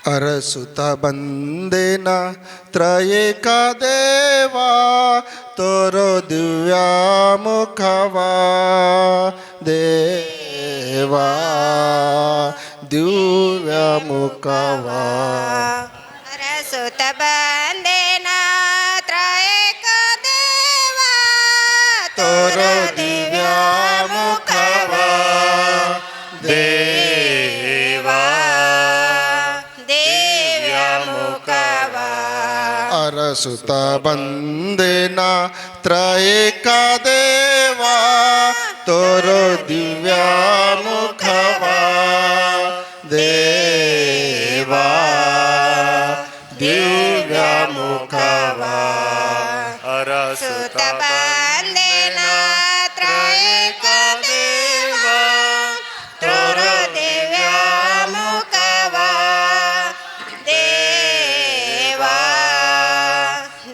ಅರಸುತ ಬಂದೇನ ತ್ರಯೇಕ ದೇವಾ ತೋರೋ ದಿವ್ಯ ಮುಖವಾ ದೇವಾ ದಿವ್ಯ ಮುಖವಾ ಅರಸುತ ಬಂದೇನ ತ್ರಯೇಕ ದೇವಾ ತೋರೋ ದಿವ್ಯ ಮುಖವಾ ದೇವಾ ದಿವ್ಯ ಮುಖವಾ ಅರಸುತ ಬಂದೇನ ತ್ರಯೇಕ ದೇವಾ ತೋರೋ ದಿವ್ಯ ಮುಖವಾ ದೇವಾ ದಿವ್ಯ ಮುಖವಾ ಅರಸುತ ಬಂದೇನ ತ್ರಯೇಕ ದೇವಾ ತೋರೋ ದಿವ್ಯ ಮುಖವಾ ದೇವಾ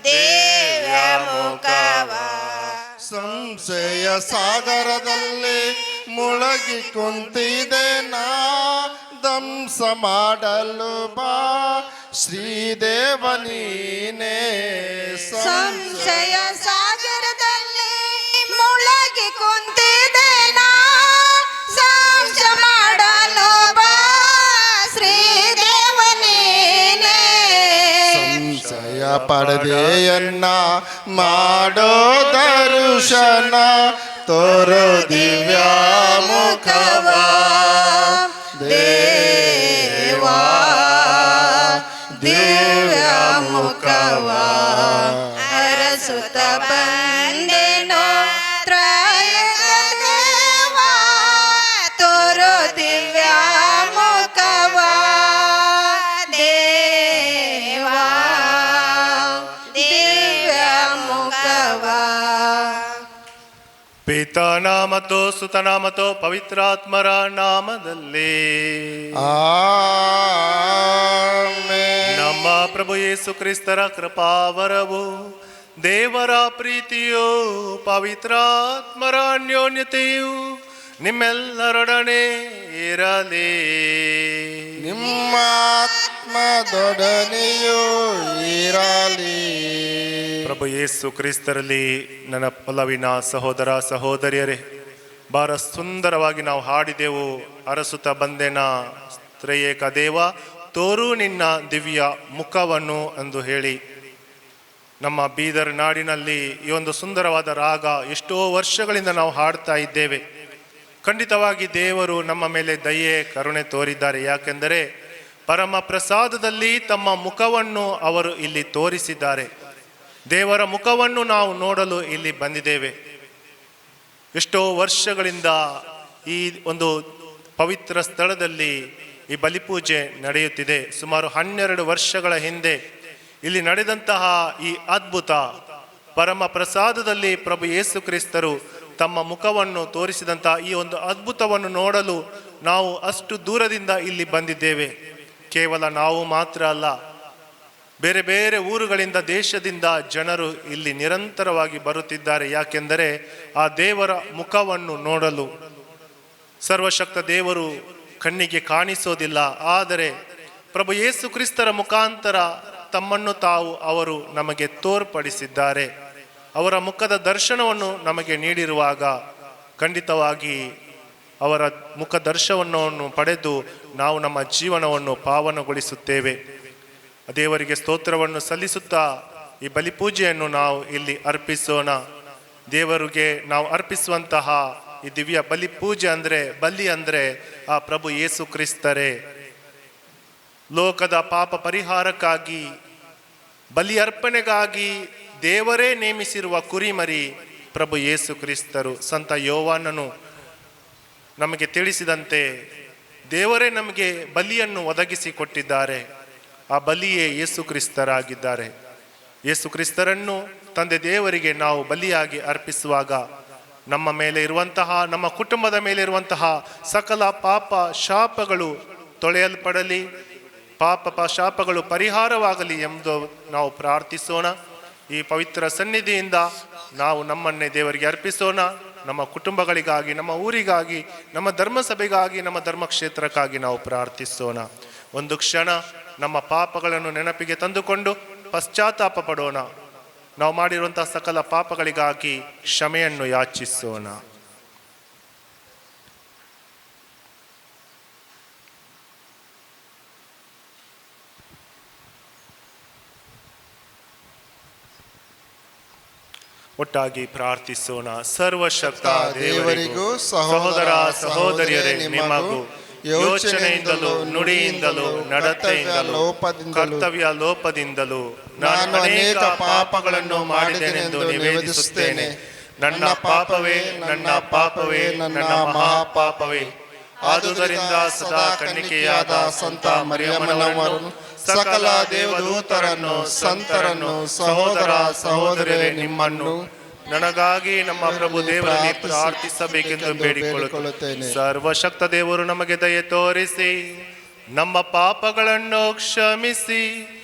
ದಿವ್ಯ ಮುಖವಾ ಸಂಶಯ ಸಾಗರದಲ್ಲಿ ಮುಳುಗಿ ಕುಂತಿದೆ ನಾ ದಂಸ ಮಾಡಲು ಬಾ ಶ್ರೀದೇವ ನೀನೇ ಸಂಶಯ ಸಾಗರದಲ್ಲಿ ಮುಳುಗಿ ಕುಂತಿದೆ ನಾ ಸಂಶ ಮಾಡಲು ಬಾ ಶ್ರೀದೇವ ನೀನೇ ಸಂಶಯ ಪಡೆದೆಯನ್ನ ಮಾಡೋ ದರ್ಶನ ತೋರೋ ದಿವ್ಯ ಮುಖವಾ ದೇವಾ ದಿವ್ಯ ಮುಖವಾ ಅರಸುತ ಬಂದೆನೋ ತ್ರಯೇಕ ದೇವಾ ತೋರೋ ದಿವ್ಯ ಮುಖವಾ ದೇವಾ ದಿವ್ಯ ಮುಖವಾ ಪಿತನಾಮತೋ ಸುತನಾಮತೋ ಪವಿತ್ರಾತ್ಮರ ನಾಮದಲ್ಲಿ ಆಮೆನ್. ನಮ್ಮ ಪ್ರಭು ಯೇಸು ಕ್ರಿಸ್ತರ ಕೃಪಾವರವು ದೇವರ ಪ್ರೀತಿಯು ಪವಿತ್ರಾತ್ಮರ ಅನ್ಯೋನ್ಯತೆಯು ನಿಮ್ಮೆಲ್ಲರೊಡನೆ ಇರಲಿ. ನಿಮ್ಮ ಆತ್ಮದೊಡನೆಯೂ ಇರಲಿ. ಪ್ರಭು ಯೇಸು ಕ್ರಿಸ್ತರಲ್ಲಿ ನನ್ನ ಒಲವಿನ ಸಹೋದರ ಸಹೋದರಿಯರೇ, ಬಹಳ ಸುಂದರವಾಗಿ ನಾವು ಹಾಡಿದೆವು. ಅರಸುತ ಬಂದೆನ ತ್ರಯೇಕ ದೇವ ತೋರು ನಿನ್ನ ದಿವ್ಯ ಮುಖವನ್ನು ಎಂದು ಹೇಳಿ. ನಮ್ಮ ಬೀದರ್ ನಾಡಿನಲ್ಲಿ ಈ ಒಂದು ಸುಂದರವಾದ ರಾಗ ಎಷ್ಟೋ ವರ್ಷಗಳಿಂದ ನಾವು ಹಾಡ್ತಾ ಇದ್ದೇವೆ. ಖಂಡಿತವಾಗಿ ದೇವರು ನಮ್ಮ ಮೇಲೆ ದಯೆ ಕರುಣೆ ತೋರಿದ್ದಾರೆ. ಯಾಕೆಂದರೆ ಪರಮ ಪ್ರಸಾದದಲ್ಲಿ ತಮ್ಮ ಮುಖವನ್ನು ಅವರು ಇಲ್ಲಿ ತೋರಿಸಿದ್ದಾರೆ. ದೇವರ ಮುಖವನ್ನು ನಾವು ನೋಡಲು ಇಲ್ಲಿ ಬಂದಿದ್ದೇವೆ. ಎಷ್ಟೋ ವರ್ಷಗಳಿಂದ ಈ ಒಂದು ಪವಿತ್ರ ಸ್ಥಳದಲ್ಲಿ ಈ ಬಲಿಪೂಜೆ ನಡೆಯುತ್ತಿದೆ. ಸುಮಾರು 12 ವರ್ಷಗಳ ಹಿಂದೆ ಇಲ್ಲಿ ನಡೆದಂತಹ ಈ ಅದ್ಭುತ ಪರಮ ಪ್ರಸಾದದಲ್ಲಿ ಪ್ರಭು ಯೇಸು ಕ್ರಿಸ್ತರು ತಮ್ಮ ಮುಖವನ್ನು ತೋರಿಸಿದಂತಹ ಈ ಒಂದು ಅದ್ಭುತವನ್ನು ನೋಡಲು ನಾವು ಅಷ್ಟು ದೂರದಿಂದ ಇಲ್ಲಿ ಬಂದಿದ್ದೇವೆ. ಕೇವಲ ನಾವು ಮಾತ್ರ ಅಲ್ಲ, ಬೇರೆ ಬೇರೆ ಊರುಗಳಿಂದ ದೇಶದಿಂದ ಜನರು ಇಲ್ಲಿ ನಿರಂತರವಾಗಿ ಬರುತ್ತಿದ್ದಾರೆ. ಯಾಕೆಂದರೆ ಆ ದೇವರ ಮುಖವನ್ನು ನೋಡಲು. ಸರ್ವಶಕ್ತ ದೇವರು ಕಣ್ಣಿಗೆ ಕಾಣಿಸೋದಿಲ್ಲ, ಆದರೆ ಪ್ರಭು ಯೇಸು ಕ್ರಿಸ್ತರ ಮುಖಾಂತರ ತಮ್ಮನ್ನು ತಾವು ಅವರು ನಮಗೆ ತೋರ್ಪಡಿಸಿದ್ದಾರೆ. ಅವರ ಮುಖದ ದರ್ಶನವನ್ನು ನಮಗೆ ನೀಡಿರುವಾಗ ಖಂಡಿತವಾಗಿ ಅವರ ಮುಖ ದರ್ಶನವನ್ನು ಪಡೆದು ನಾವು ನಮ್ಮ ಜೀವನವನ್ನು ಪಾವನಗೊಳಿಸುತ್ತೇವೆ. ದೇವರಿಗೆ ಸ್ತೋತ್ರವನ್ನು ಸಲ್ಲಿಸುತ್ತಾ ಈ ಬಲಿಪೂಜೆಯನ್ನು ನಾವು ಇಲ್ಲಿ ಅರ್ಪಿಸೋಣ. ದೇವರಿಗೆ ನಾವು ಅರ್ಪಿಸುವಂತಹ ಈ ದಿವ್ಯ ಬಲಿಪೂಜೆ ಬಲಿ ಅಂದರೆ ಆ ಪ್ರಭು ಯೇಸು ಕ್ರಿಸ್ತರೇ. ಲೋಕದ ಪಾಪ ಪರಿಹಾರಕ್ಕಾಗಿ ಬಲಿ ಅರ್ಪಣೆಗಾಗಿ ದೇವರೇ ನೇಮಿಸಿರುವ ಕುರಿಮರಿ ಪ್ರಭು ಯೇಸು ಕ್ರಿಸ್ತರು. ಸಂತ ಯೋವಾನನು ನಮಗೆ ತಿಳಿಸಿದಂತೆ ದೇವರೇ ನಮಗೆ ಬಲಿಯನ್ನು ಒದಗಿಸಿಕೊಟ್ಟಿದ್ದಾರೆ. ಆ ಬಲಿಯೇ ಯೇಸು ಕ್ರಿಸ್ತರಾಗಿದ್ದಾರೆ. ಯೇಸು ಕ್ರಿಸ್ತರನ್ನು ತಂದೆ ದೇವರಿಗೆ ನಾವು ಬಲಿಯಾಗಿ ಅರ್ಪಿಸುವಾಗ ನಮ್ಮ ಮೇಲೆ ಇರುವಂತಹ, ನಮ್ಮ ಕುಟುಂಬದ ಮೇಲೆ ಇರುವಂತಹ ಸಕಲ ಪಾಪ ಶಾಪಗಳು ತೊಳೆಯಲ್ಪಡಲಿ, ಪಾಪ ಶಾಪಗಳು ಪರಿಹಾರವಾಗಲಿ ಎಂದು ನಾವು ಪ್ರಾರ್ಥಿಸೋಣ. ಈ ಪವಿತ್ರ ಸನ್ನಿಧಿಯಿಂದ ನಾವು ನಮ್ಮನ್ನೇ ದೇವರಿಗೆ ಅರ್ಪಿಸೋಣ. ನಮ್ಮ ಕುಟುಂಬಗಳಿಗಾಗಿ, ನಮ್ಮ ಊರಿಗಾಗಿ, ನಮ್ಮ ಧರ್ಮಸಭೆಗಾಗಿ, ನಮ್ಮ ಧರ್ಮಕ್ಷೇತ್ರಕ್ಕಾಗಿ ನಾವು ಪ್ರಾರ್ಥಿಸೋಣ. ಒಂದು ಕ್ಷಣ ನಮ್ಮ ಪಾಪಗಳನ್ನು ನೆನಪಿಗೆ ತಂದುಕೊಂಡು ಪಶ್ಚಾತ್ತಾಪ ಪಡೋಣ. ನಾವು ಮಾಡಿರುವಂತಹ ಸಕಲ ಪಾಪಗಳಿಗಾಗಿ ಕ್ಷಮೆಯನ್ನು ಯಾಚಿಸೋಣ. ಒಟ್ಟಾಗಿ ಪ್ರಾರ್ಥಿಸೋಣ. ಸರ್ವಶಕ್ತ ದೇವರಿಗೂ ಸಹೋದರ ಸಹೋದರಿಯರೇ ನಿಮಗೂ ಯೋಚನೆಯಿಂದಲೂ ನುಡಿಯಿಂದಲೂ ನಡತೆಯಿಂದಲೂ ಕರ್ತವ್ಯ ಲೋಪದಿಂದಲೂ ನಾನು ಅನೇಕ ಪಾಪಗಳನ್ನು ಮಾಡಿದ್ದೇನೆಂದು ನಿವೇದಿಸುತ್ತೇನೆ. ನನ್ನ ಪಾಪವೇ ನನ್ನ ಪಾಪವೇ ನನ್ನ ಮಹಾಪಾಪವೇ. ಆದುದರಿಂದ ಸದಾ ಕನ್ನಿಕೆಯಾದ ಸಂತ ಮರಿಯಮ್ಮನವರನ್ನು ಸಕಲ ದೇವದೂತರನ್ನು ಸಂತರನ್ನು ಸಹೋದರ ಸಹೋದರರೇ ನಿಮ್ಮನ್ನು ನನಗಾಗಿ ನಮ್ಮ ಪ್ರಭು ದೇವರಲ್ಲಿ ಪ್ರಾರ್ಥಿಸಬೇಕೆಂದು ಬೇಡಿಕೊಳ್ಳುತ್ತೇನೆ. ಸರ್ವಶಕ್ತ ದೇವರು ನಮಗೆ ದಯೆ ತೋರಿಸಿ ನಮ್ಮ ಪಾಪಗಳನ್ನು ಕ್ಷಮಿಸಿ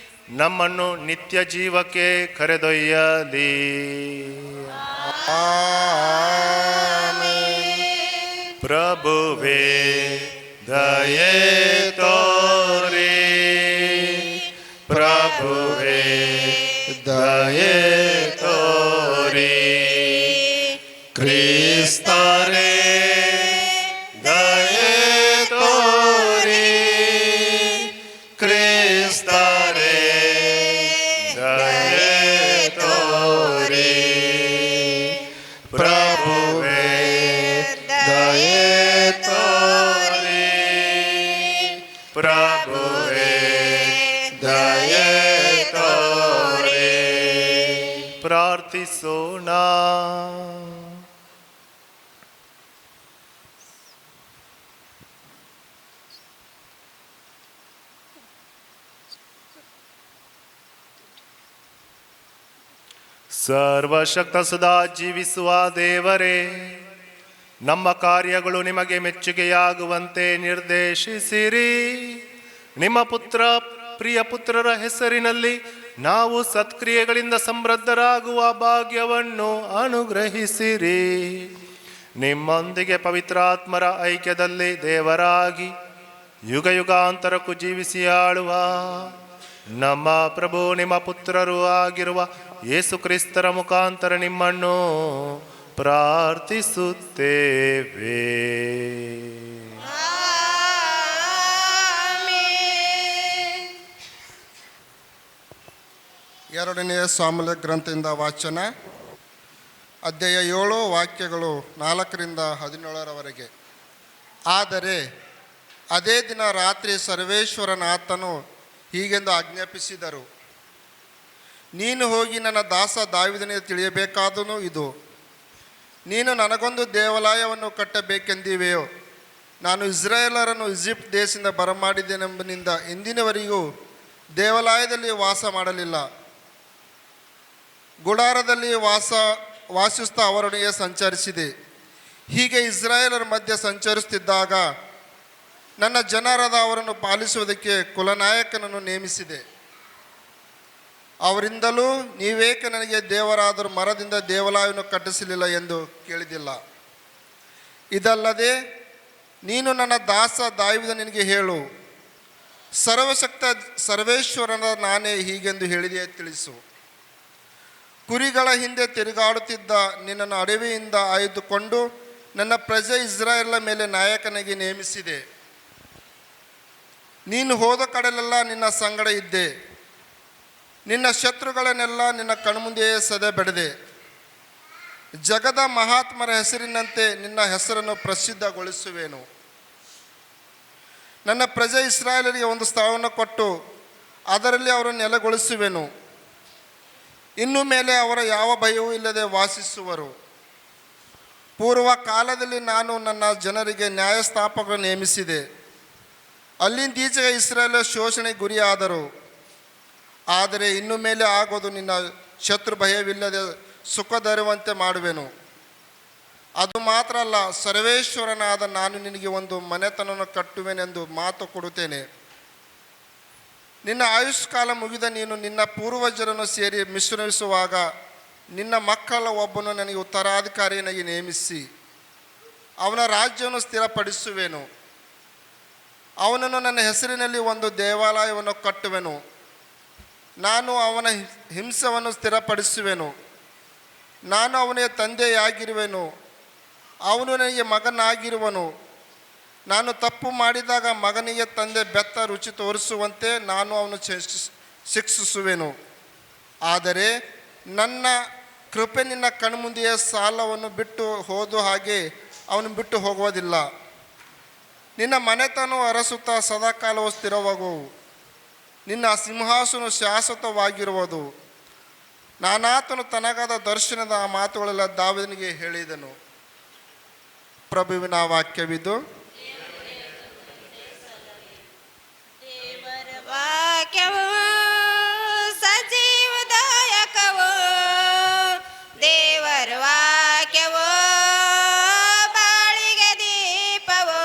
ನಮ್ಮನ್ನು ನಿತ್ಯ ಜೀವಕ್ಕೆ ಕರೆದೊಯ್ಯಲಿ. ಪ್ರಭುವೇ ದಯೆ ತೋರಿ, ಪ್ರಭುವೇ ದಯೆ ತೋರಿ, ಕ್ರಿಸ್ತರೇ ದಯೆ ತೋರಿ, ಕ್ರಿಸ್ತರೇ ದಯೆ ತೋರಿ, ಪ್ರಭುವೇ ದಯೆ ತೋರಿ, ಪ್ರಭುವೇ ದಯೆ ತೋರಿ. ಪ್ರಾರ್ಥಿಸೋಣ. ಸರ್ವಶಕ್ತ ಸದಾ ಜೀವಿಸುವ ದೇವರೇ, ನಮ್ಮ ಕಾರ್ಯಗಳು ನಿಮಗೆ ಮೆಚ್ಚುಗೆಯಾಗುವಂತೆ ನಿರ್ದೇಶಿಸಿರಿ. ನಿಮ್ಮ ಪ್ರಿಯ ಪುತ್ರರ ಹೆಸರಿನಲ್ಲಿ ನಾವು ಸತ್ಕ್ರಿಯೆಗಳಿಂದ ಸಮೃದ್ಧರಾಗುವ ಭಾಗ್ಯವನ್ನು ಅನುಗ್ರಹಿಸಿರಿ. ನಿಮ್ಮೊಂದಿಗೆ ಪವಿತ್ರಾತ್ಮರ ಐಕ್ಯದಲ್ಲಿ ದೇವರಾಗಿ ಯುಗ ಯುಗಾಂತರಕ್ಕೂ ಜೀವಿಸಿ ಆಳುವ ನಮ್ಮ ಪ್ರಭು ನಿಮ್ಮ ಪುತ್ರರೂ ಆಗಿರುವ ಯೇಸು ಕ್ರಿಸ್ತರ ಮುಖಾಂತರ ನಿಮ್ಮನ್ನು ಪ್ರಾರ್ಥಿಸುತ್ತೇವೆ. ಎರಡನೆಯ ಸಾಮೂಲ ಗ್ರಂಥದಿಂದ ವಾಚನ. ಅಧ್ಯಾಯ 7 ವಾಕ್ಯಗಳು 4ರಿಂದ 17ರವರೆಗೆ. ಆದರೆ ಅದೇ ದಿನ ರಾತ್ರಿ ಸರ್ವೇಶ್ವರನಾಥನು ಹೀಗೆಂದು ಆಜ್ಞಾಪಿಸಿದರು, ನೀನು ಹೋಗಿ ನನ್ನ ದಾಸ ದಾವೀದನಿಗೆ ತಿಳಿಯಬೇಕಾದನು ಇದು, ನೀನು ನನಗೊಂದು ದೇವಾಲಯವನ್ನು ಕಟ್ಟಬೇಕೆಂದಿವೆಯೋ. ನಾನು ಇಸ್ರಾಯೇಲರನ್ನು ಈಜಿಪ್ಟ್ ದೇಶದಿಂದ ಬರಮಾಡಿದ್ದೇನೆಂಬನಿಂದ ಇಂದಿನವರೆಗೂ ದೇವಾಲಯದಲ್ಲಿ ವಾಸ ಮಾಡಲಿಲ್ಲ. ಗುಡಾರದಲ್ಲಿ ವಾಸಿಸ್ತಾ ಅವರೊಡನೆ ಸಂಚರಿಸಿದೆ. ಹೀಗೆ ಇಸ್ರಾಯೇಲರ ಮಧ್ಯೆ ಸಂಚರಿಸುತ್ತಿದ್ದಾಗ ನನ್ನ ಜನರಾದ ಅವರನ್ನು ಪಾಲಿಸುವುದಕ್ಕೆ ಕುಲನಾಯಕನನ್ನು ನೇಮಿಸಿದೆ. ಅವರಿಂದಲೂ ನೀವೇಕೆ ನನಗೆ ದೇವರಾದರೂ ಮರದಿಂದ ದೇವಾಲಯವನ್ನು ಕಟ್ಟಿಸಲಿಲ್ಲ ಎಂದು ಕೇಳಿದಿಲ್ಲ. ಇದಲ್ಲದೆ ನೀನು ನನ್ನ ದಾಸ ದಾವೀದನಿಗೆ ಹೇಳು, ಸರ್ವಶಕ್ತ ಸರ್ವೇಶ್ವರನ ನಾನೇ ಹೀಗೆಂದು ಹೇಳಿದೆಯೇ ತಿಳಿಸು. ಕುರಿಗಳ ಹಿಂದೆ ತಿರುಗಾಡುತ್ತಿದ್ದ ನಿನ್ನನ್ನು ಅಡವಿಯಿಂದ ಆಯ್ದುಕೊಂಡು ನನ್ನ ಪ್ರಜೆ ಇಸ್ರಾಯೇಲ ಮೇಲೆ ನಾಯಕನಾಗಿ ನೇಮಿಸಿದೆ. ನೀನು ಹೋದ ಕಡೆಲೆಲ್ಲ ನಿನ್ನ ಸಂಗಡ ಇದ್ದೆ. ನಿನ್ನ ಶತ್ರುಗಳನ್ನೆಲ್ಲ ನಿನ್ನ ಕಣ್ಮುಂದೆಯೇ ಸದೆ ಬೆಳೆದೆ. ಜಗದ ಮಹಾತ್ಮರ ಹೆಸರಿನಂತೆ ನಿನ್ನ ಹೆಸರನ್ನು ಪ್ರಸಿದ್ಧಗೊಳಿಸುವೆನು. ನನ್ನ ಪ್ರಜೆ ಇಸ್ರಾಯೇಲರಿಗೆ ಒಂದು ಸ್ಥಳವನ್ನು ಕೊಟ್ಟು ಅದರಲ್ಲಿ ಅವರನ್ನು ನೆಲೆಗೊಳಿಸುವೆನು. ಇನ್ನು ಮೇಲೆ ಅವರ ಯಾವ ಭಯವೂ ಇಲ್ಲದೆ ವಾಸಿಸುವರು. ಪೂರ್ವ ಕಾಲದಲ್ಲಿ ನಾನು ನನ್ನ ಜನರಿಗೆ ನ್ಯಾಯಸ್ಥಾಪಕರನ್ನು ನೇಮಿಸಿದೆ. ಅಲ್ಲಿಂದೀಚೆಗೆ ಇಸ್ರಾಯೇಲ ಶೋಷಣೆಗೆ ಗುರಿಯಾದರು. ಆದರೆ ಇನ್ನು ಮೇಲೆ ಆಗೋದು ನಿನ್ನ ಶತ್ರು ಭಯವಿಲ್ಲದೆ ಸುಖದರುವಂತೆ ಮಾಡುವೆನು. ಅದು ಮಾತ್ರ ಅಲ್ಲ, ಸರ್ವೇಶ್ವರನಾದ ನಾನು ನಿನಗೆ ಒಂದು ಮನೆತನವನ್ನು ಕಟ್ಟುವೆನೆಂದು ಮಾತು ಕೊಡುತ್ತೇನೆ. ನಿನ್ನ ಆಯುಷ್ಕಾಲ ಮುಗಿದ ನೀನು ನಿನ್ನ ಪೂರ್ವಜರನ್ನು ಸೇರಿ ಮಿಶ್ರಣಿಸುವಾಗ ನಿನ್ನ ಮಕ್ಕಳ ಒಬ್ಬನು ನನಗೆ ಉತ್ತರಾಧಿಕಾರಿಯನ್ನಾಗಿ ನೇಮಿಸಿ ಅವನ ರಾಜ್ಯವನ್ನು ಸ್ಥಿರಪಡಿಸುವೆನು. ಅವನನ್ನು ನನ್ನ ಹೆಸರಿನಲ್ಲಿ ಒಂದು ದೇವಾಲಯವನ್ನು ಕಟ್ಟುವೆನು. ನಾನು ಅವನ ಹಿಂಸವನ್ನು ಸ್ಥಿರಪಡಿಸುವೆನು. ನಾನು ಅವನಿಗೆ ತಂದೆಯಾಗಿರುವೆನು, ಅವನು ನನಗೆ ಮಗನಾಗಿರುವನು. ನಾನು ತಪ್ಪು ಮಾಡಿದಾಗ ಮಗನಿಗೆ ತಂದೆ ಬೆತ್ತ ರುಚಿ ತೋರಿಸುವಂತೆ ನಾನು ಅವನು ಶಿಕ್ಷಿಸುವೆನು. ಆದರೆ ನನ್ನ ಕೃಪೆ ನಿನ್ನ ಕಣ್ಮುಂದೆಯೇ ಸಾಲವನ್ನು ಬಿಟ್ಟು ಹೋದ ಹಾಗೆ ಅವನು ಬಿಟ್ಟು ಹೋಗುವುದಿಲ್ಲ. ನಿನ್ನ ಮನೆತನವು ಅರಸುತ್ತಾ ಸದಾಕಾಲವು ಸ್ಥಿರವಾಗುವು, ನಿನ್ನ ಸಿಂಹಾಸನ ಶಾಶ್ವತವಾಗಿರುವುದು. ನಾನಾತನು ತನಗಾದ ದರ್ಶನದ ಆ ಮಾತುಗಳೆಲ್ಲ ದಾವೀದನಿಗೆ ಹೇಳಿದನು. ಪ್ರಭುವಿನ ವಾಕ್ಯವಿದು. ದೇವರ ವಾಕ್ಯವು ಸಜೀವದಾಯಕವು, ದೇವರ ವಾಕ್ಯವು ಬಾಳಿಗೆ ದೀಪವು,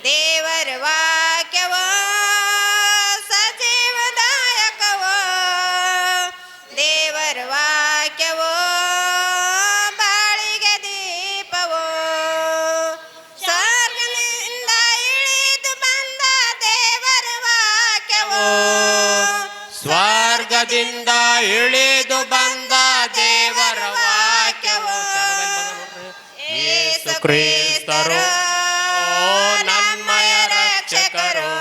ದೇವರ ವಾಕ್ಯವು ಸಜೀವದಾಯಕವು, ದೇವರ ವಾಕ್ಯವು ಬಾಳಿಗೆ ದೀಪವು. ಸ್ವರ್ಗದಿಂದ ಇಳಿದು ಬಂದ ದೇವರ ವಾಕ್ಯವು, ಸ್ವರ್ಗದಿಂದ ಇಳಿದು ಬಂದ ದೇವರ ವಾಕ್ಯವು ಯೇಸು ಕ್ರಿಸ್ತರು ನಮ್ಮಯ ರಕ್ಷಕರು,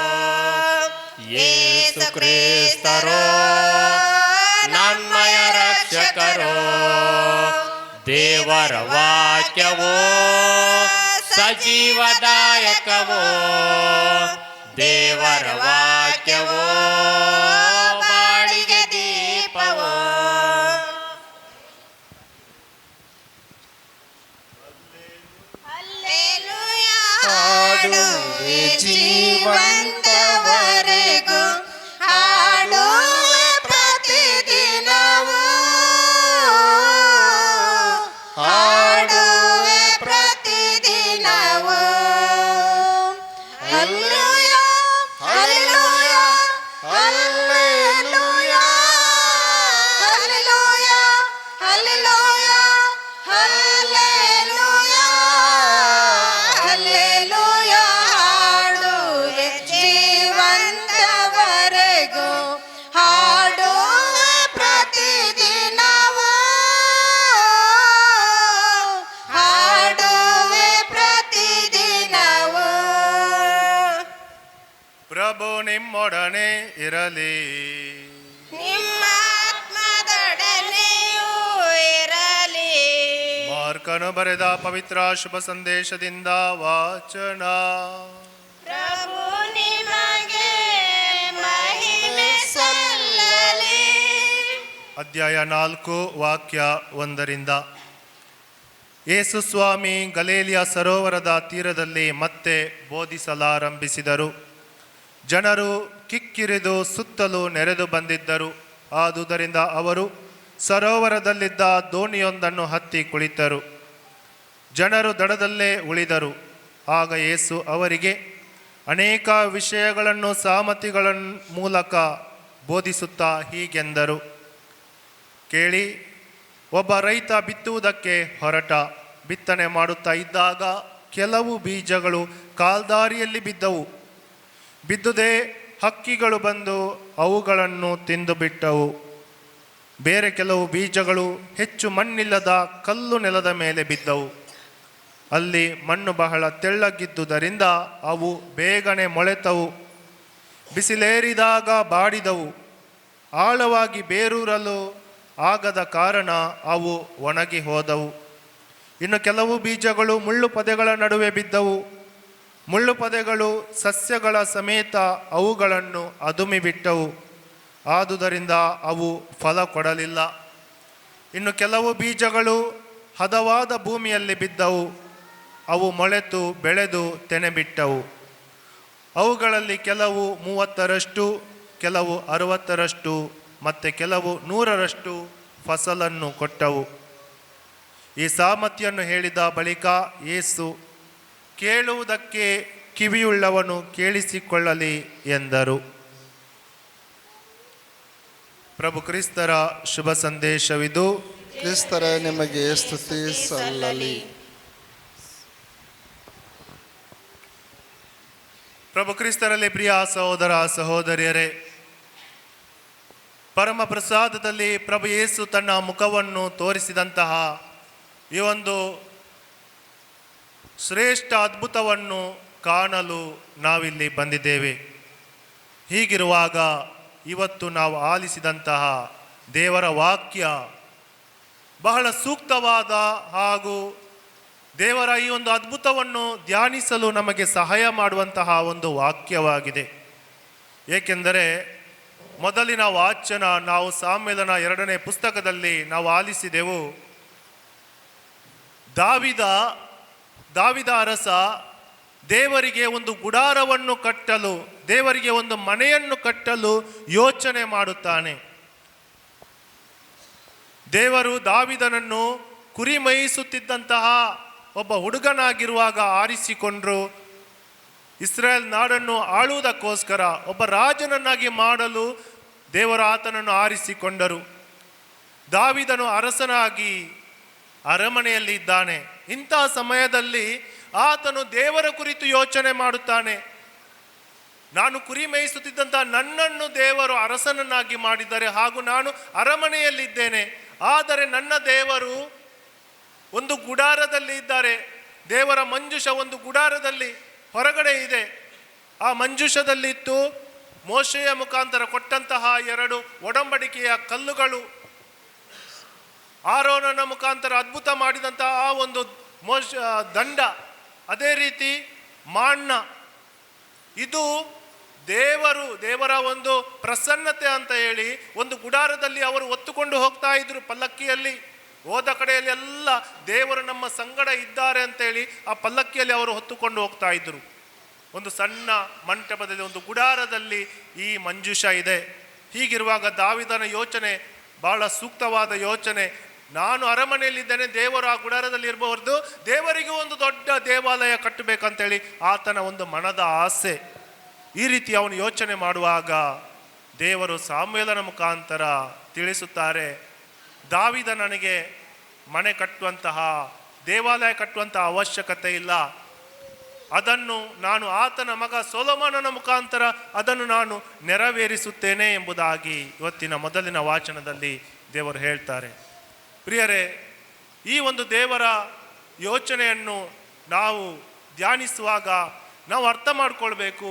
ಯೇಸು ಕ್ರಿಸ್ತರು ನಮ್ಮಯ ರಕ್ಷಕರು. ದೇವರ ವಾಕ್ಯವೋ ಸಜೀವದಾಯಕವೋ, ದೇವರ ವಾಕ್ಯವೋ ಬಾಳಿಗೆ ದೀಪವೋ. ಹಲ್ಲೆಲೂಯಾ ಹಾಡುವೆ ಜೀವಂತವರೆಗೂ, ಹಾಡುವೆ ಪ್ರತಿದಿನವೂ, ಹಾಡುವೆ ಪ್ರತಿದಿನವೂ. Hallelujah hallelujah hallelujah hallelujah hallelujah hallelujah hallelujah. ಹಾಡುವೆ ಜೀವಂತವರೆಗೂ, ಹಾಡುವೆ ಪ್ರತಿದಿನವೂ, ಹಾಡುವೆ ಪ್ರತಿದಿನವೂ. ಪ್ರಭು ನಿಮ್ಮೊಡನೆ ಇರಲಿ. ನಿಮ್ಮ ಆತ್ಮದೊಡನೆಯೂ ಇರಲಿ. ಮಾರ್ಕನು ಬರೆದ ಪವಿತ್ರ ಶುಭ ಸಂದೇಶದಿಂದ ವಾಚನ. ಪ್ರಭು ನಿಮಗೆ ಮಹಿಮೆ ಸಲ್ಲಲಿ. ಅಧ್ಯಾಯ 4 ವಾಕ್ಯ 1. ಯೇಸು ಸ್ವಾಮಿ ಗಲಿಲಾಯ ಸರೋವರದ ತೀರದಲ್ಲಿ ಮತ್ತೆ ಬೋಧಿಸಲಾರಂಭಿಸಿದರು. ಜನರು ಕಿಕ್ಕಿರಿದು ಸುತ್ತಲೂ ನೆರೆದು ಬಂದಿದ್ದರು. ಆದುದರಿಂದ ಅವರು ಸರೋವರದಲ್ಲಿದ್ದ ದೋಣಿಯೊಂದನ್ನು ಹತ್ತಿ ಕುಳಿತರು. ಜನರು ದಡದಲ್ಲೇ ಉಳಿದರು. ಆಗ ಯೇಸು ಅವರಿಗೆ ಅನೇಕ ವಿಷಯಗಳನ್ನು ಸಾಮರ್ಥಿಗಳ ಮೂಲಕ ಬೋಧಿಸುತ್ತಾ ಹೀಗೆಂದರು. ಕೇಳಿ, ಒಬ್ಬ ರೈತ ಬಿತ್ತುವುದಕ್ಕೆ ಹೊರಟ. ಬಿತ್ತನೆ ಮಾಡುತ್ತಾ ಇದ್ದಾಗ ಕೆಲವು ಬೀಜಗಳು ಕಾಲ್ದಾರಿಯಲ್ಲಿ ಬಿದ್ದವು. ಬಿದ್ದುದೇ ಹಕ್ಕಿಗಳು ಬಂದು ಅವುಗಳನ್ನು ತಿಂದು ಬಿಟ್ಟವು. ಬೇರೆ ಕೆಲವು ಬೀಜಗಳು ಹೆಚ್ಚು ಮಣ್ಣಿಲ್ಲದ ಕಲ್ಲು ನೆಲದ ಮೇಲೆ ಬಿದ್ದವು. ಅಲ್ಲಿ ಮಣ್ಣು ಬಹಳ ತೆಳ್ಳಗಿದ್ದುದರಿಂದ ಅವು ಬೇಗನೆ ಮೊಳೆತವು. ಬಿಸಿಲೇರಿದಾಗ ಬಾಡಿದವು. ಆಳವಾಗಿ ಬೇರೂರಲು ಆಗದ ಕಾರಣ ಅವು ಒಣಗಿ ಹೋದವು. ಇನ್ನು ಕೆಲವು ಬೀಜಗಳು ಮುಳ್ಳು ಪೊದೆಗಳ ನಡುವೆ ಬಿದ್ದವು. ಮುಳ್ಳು ಪೊದೆಗಳು ಸಸ್ಯಗಳ ಸಮೇತ ಅವುಗಳನ್ನು ಅದುಮಿಬಿಟ್ಟವು. ಆದುದರಿಂದ ಅವು ಫಲ ಕೊಡಲಿಲ್ಲ. ಇನ್ನು ಕೆಲವು ಬೀಜಗಳು ಹದವಾದ ಭೂಮಿಯಲ್ಲಿ ಬಿದ್ದವು. ಅವು ಮೊಳೆತು ಬೆಳೆದು ತೆನೆ ಬಿಟ್ಟವು. ಅವುಗಳಲ್ಲಿ ಕೆಲವು 30ರಷ್ಟು, ಕೆಲವು 60ರಷ್ಟು ಮತ್ತು ಕೆಲವು 100ರಷ್ಟು ಫಸಲನ್ನು ಕೊಟ್ಟವು. ಈ ಸಾಮರ್ಥ್ಯವನ್ನು ಹೇಳಿದ ಬಳಿಕ ಯೇಸು, ಕೇಳುವುದಕ್ಕೆ ಕಿವಿಯುಳ್ಳವನು ಕೇಳಿಸಿಕೊಳ್ಳಲಿ ಎಂದರು. ಪ್ರಭು ಕ್ರಿಸ್ತರ ಶುಭ ಸಂದೇಶವಿದು. ಕ್ರಿಸ್ತರ ನಿಮಗೆ ಸ್ತುತಿ ಸಲ್ಲಲಿ. ಪ್ರಭು ಕ್ರಿಸ್ತರಲ್ಲಿ ಪ್ರಿಯ ಸಹೋದರ ಸಹೋದರಿಯರೇ, ಪರಮ ಪ್ರಸಾದದಲ್ಲಿ ಪ್ರಭು ಯೇಸು ತನ್ನ ಮುಖವನ್ನು ತೋರಿಸಿದಂತಹ ಈ ಒಂದು ಶ್ರೇಷ್ಠ ಅದ್ಭುತವನ್ನು ಕಾಣಲು ನಾವಿಲ್ಲಿ ಬಂದಿದ್ದೇವೆ. ಹೀಗಿರುವಾಗ ಇವತ್ತು ನಾವು ಆಲಿಸಿದಂತಹ ದೇವರ ವಾಕ್ಯ ಬಹಳ ಸೂಕ್ತವಾದ ಹಾಗೂ ದೇವರ ಈ ಒಂದು ಅದ್ಭುತವನ್ನು ಧ್ಯಾನಿಸಲು ನಮಗೆ ಸಹಾಯ ಮಾಡುವಂತಹ ಒಂದು ವಾಕ್ಯವಾಗಿದೆ. ಏಕೆಂದರೆ ಮೊದಲಿನ ವಾಚನ ನಾವು ಸಾಮ್ಯಲನ 2ನೇ ಪುಸ್ತಕದಲ್ಲಿ ನಾವು ಆಲಿಸಿದೆವು. ದಾವಿದ ಅರಸ ದೇವರಿಗೆ ಒಂದು ಗುಡಾರವನ್ನು ಕಟ್ಟಲು, ದೇವರಿಗೆ ಒಂದು ಮನೆಯನ್ನು ಕಟ್ಟಲು ಯೋಚನೆ ಮಾಡುತ್ತಾನೆ. ದೇವರು ದಾವಿದನನ್ನು ಕುರಿ ಮೇಯಿಸುತ್ತಿದ್ದಂತಹ ಒಬ್ಬ ಹುಡುಗನಾಗಿರುವಾಗ ಆರಿಸಿಕೊಂಡ್ರು. ಇಸ್ರಾಯೇಲ್ ನಾಡನ್ನು ಆಳುವುದಕ್ಕೋಸ್ಕರ ಒಬ್ಬ ರಾಜನನ್ನಾಗಿ ಮಾಡಲು ದೇವರು ಆತನನ್ನು ಆರಿಸಿಕೊಂಡರು. ದಾವಿದನು ಅರಸನಾಗಿ ಅರಮನೆಯಲ್ಲಿ ಇದ್ದಾನೆ. ಇಂತಹ ಸಮಯದಲ್ಲಿ ಆತನು ದೇವರ ಕುರಿತು ಯೋಚನೆ ಮಾಡುತ್ತಾನೆ. ನಾನು ಕುರಿ ಮೇಯಿಸುತ್ತಿದ್ದಂಥ ನನ್ನನ್ನು ದೇವರು ಅರಸನನ್ನಾಗಿ ಮಾಡಿದ್ದಾರೆ ಹಾಗೂ ನಾನು ಅರಮನೆಯಲ್ಲಿದ್ದೇನೆ. ಆದರೆ ನನ್ನ ದೇವರು ಒಂದು ಗುಡಾರದಲ್ಲಿ ಇದ್ದಾರೆ. ದೇವರ ಮಂಜೂಷ ಒಂದು ಗುಡಾರದಲ್ಲಿ ಹೊರಗಡೆ ಇದೆ. ಆ ಮಂಜೂಷದಲ್ಲಿತ್ತು ಮೋಶೆಯ ಮುಖಾಂತರ ಕೊಟ್ಟಂತಹ 2 ಒಡಂಬಡಿಕೆಯ ಕಲ್ಲುಗಳು, ಆರೋನನ ಮುಖಾಂತರ ಅದ್ಭುತ ಮಾಡಿದಂತಹ ಆ ಒಂದು ದಂಡ, ಅದೇ ರೀತಿ ಮಾಣ್ಣ. ಇದು ದೇವರ ಒಂದು ಪ್ರಸನ್ನತೆ ಅಂತ ಹೇಳಿ ಒಂದು ಗುಡಾರದಲ್ಲಿ ಅವರು ಹೊತ್ತುಕೊಂಡು ಹೋಗ್ತಾ ಇದ್ರು ಪಲ್ಲಕ್ಕಿಯಲ್ಲಿ. ಹೋದ ಕಡೆಯಲ್ಲಿ ಎಲ್ಲ ದೇವರು ನಮ್ಮ ಸಂಗಡ ಇದ್ದಾರೆ ಅಂತೇಳಿ ಆ ಪಲ್ಲಕ್ಕಿಯಲ್ಲಿ ಅವರು ಹೊತ್ತುಕೊಂಡು ಹೋಗ್ತಾ ಇದ್ರು. ಒಂದು ಸಣ್ಣ ಮಂಟಪದಲ್ಲಿ, ಒಂದು ಗುಡಾರದಲ್ಲಿ ಈ ಮಂಜೂಷ ಇದೆ. ಹೀಗಿರುವಾಗ ದಾವಿದನ ಯೋಚನೆ ಬಹಳ ಸೂಕ್ತವಾದ ಯೋಚನೆ. ನಾನು ಅರಮನೆಯಲ್ಲಿದ್ದೇನೆ, ದೇವರು ಆ ಗುಡಾರದಲ್ಲಿ ಇರಬಹುದು, ದೇವರಿಗೂ ಒಂದು ದೊಡ್ಡ ದೇವಾಲಯ ಕಟ್ಟಬೇಕಂತೇಳಿ ಆತನ ಒಂದು ಮನದ ಆಸೆ. ಈ ರೀತಿ ಅವನು ಯೋಚನೆ ಮಾಡುವಾಗ ದೇವರು ಸಾಮ್ಯಲನ ಮುಖಾಂತರ ತಿಳಿಸುತ್ತಾರೆ, ದಾವಿದ ನನಗೆ ಮನೆ ಕಟ್ಟುವಂತಹ, ದೇವಾಲಯ ಕಟ್ಟುವಂತಹ ಅವಶ್ಯಕತೆ ಇಲ್ಲ. ಅದನ್ನು ನಾನು ಆತನ ಮಗ ಸೊಲೊಮೋನನ ಮುಖಾಂತರ ಅದನ್ನು ನಾನು ನೆರವೇರಿಸುತ್ತೇನೆ ಎಂಬುದಾಗಿ ಇವತ್ತಿನ ಮೊದಲಿನ ವಾಚನದಲ್ಲಿ ದೇವರು ಹೇಳ್ತಾರೆ. ಪ್ರಿಯರೇ, ಈ ಒಂದು ದೇವರ ಯೋಚನೆಯನ್ನು ನಾವು ಧ್ಯಾನಿಸುವಾಗ ನಾವು ಅರ್ಥ ಮಾಡಿಕೊಳ್ಬೇಕು.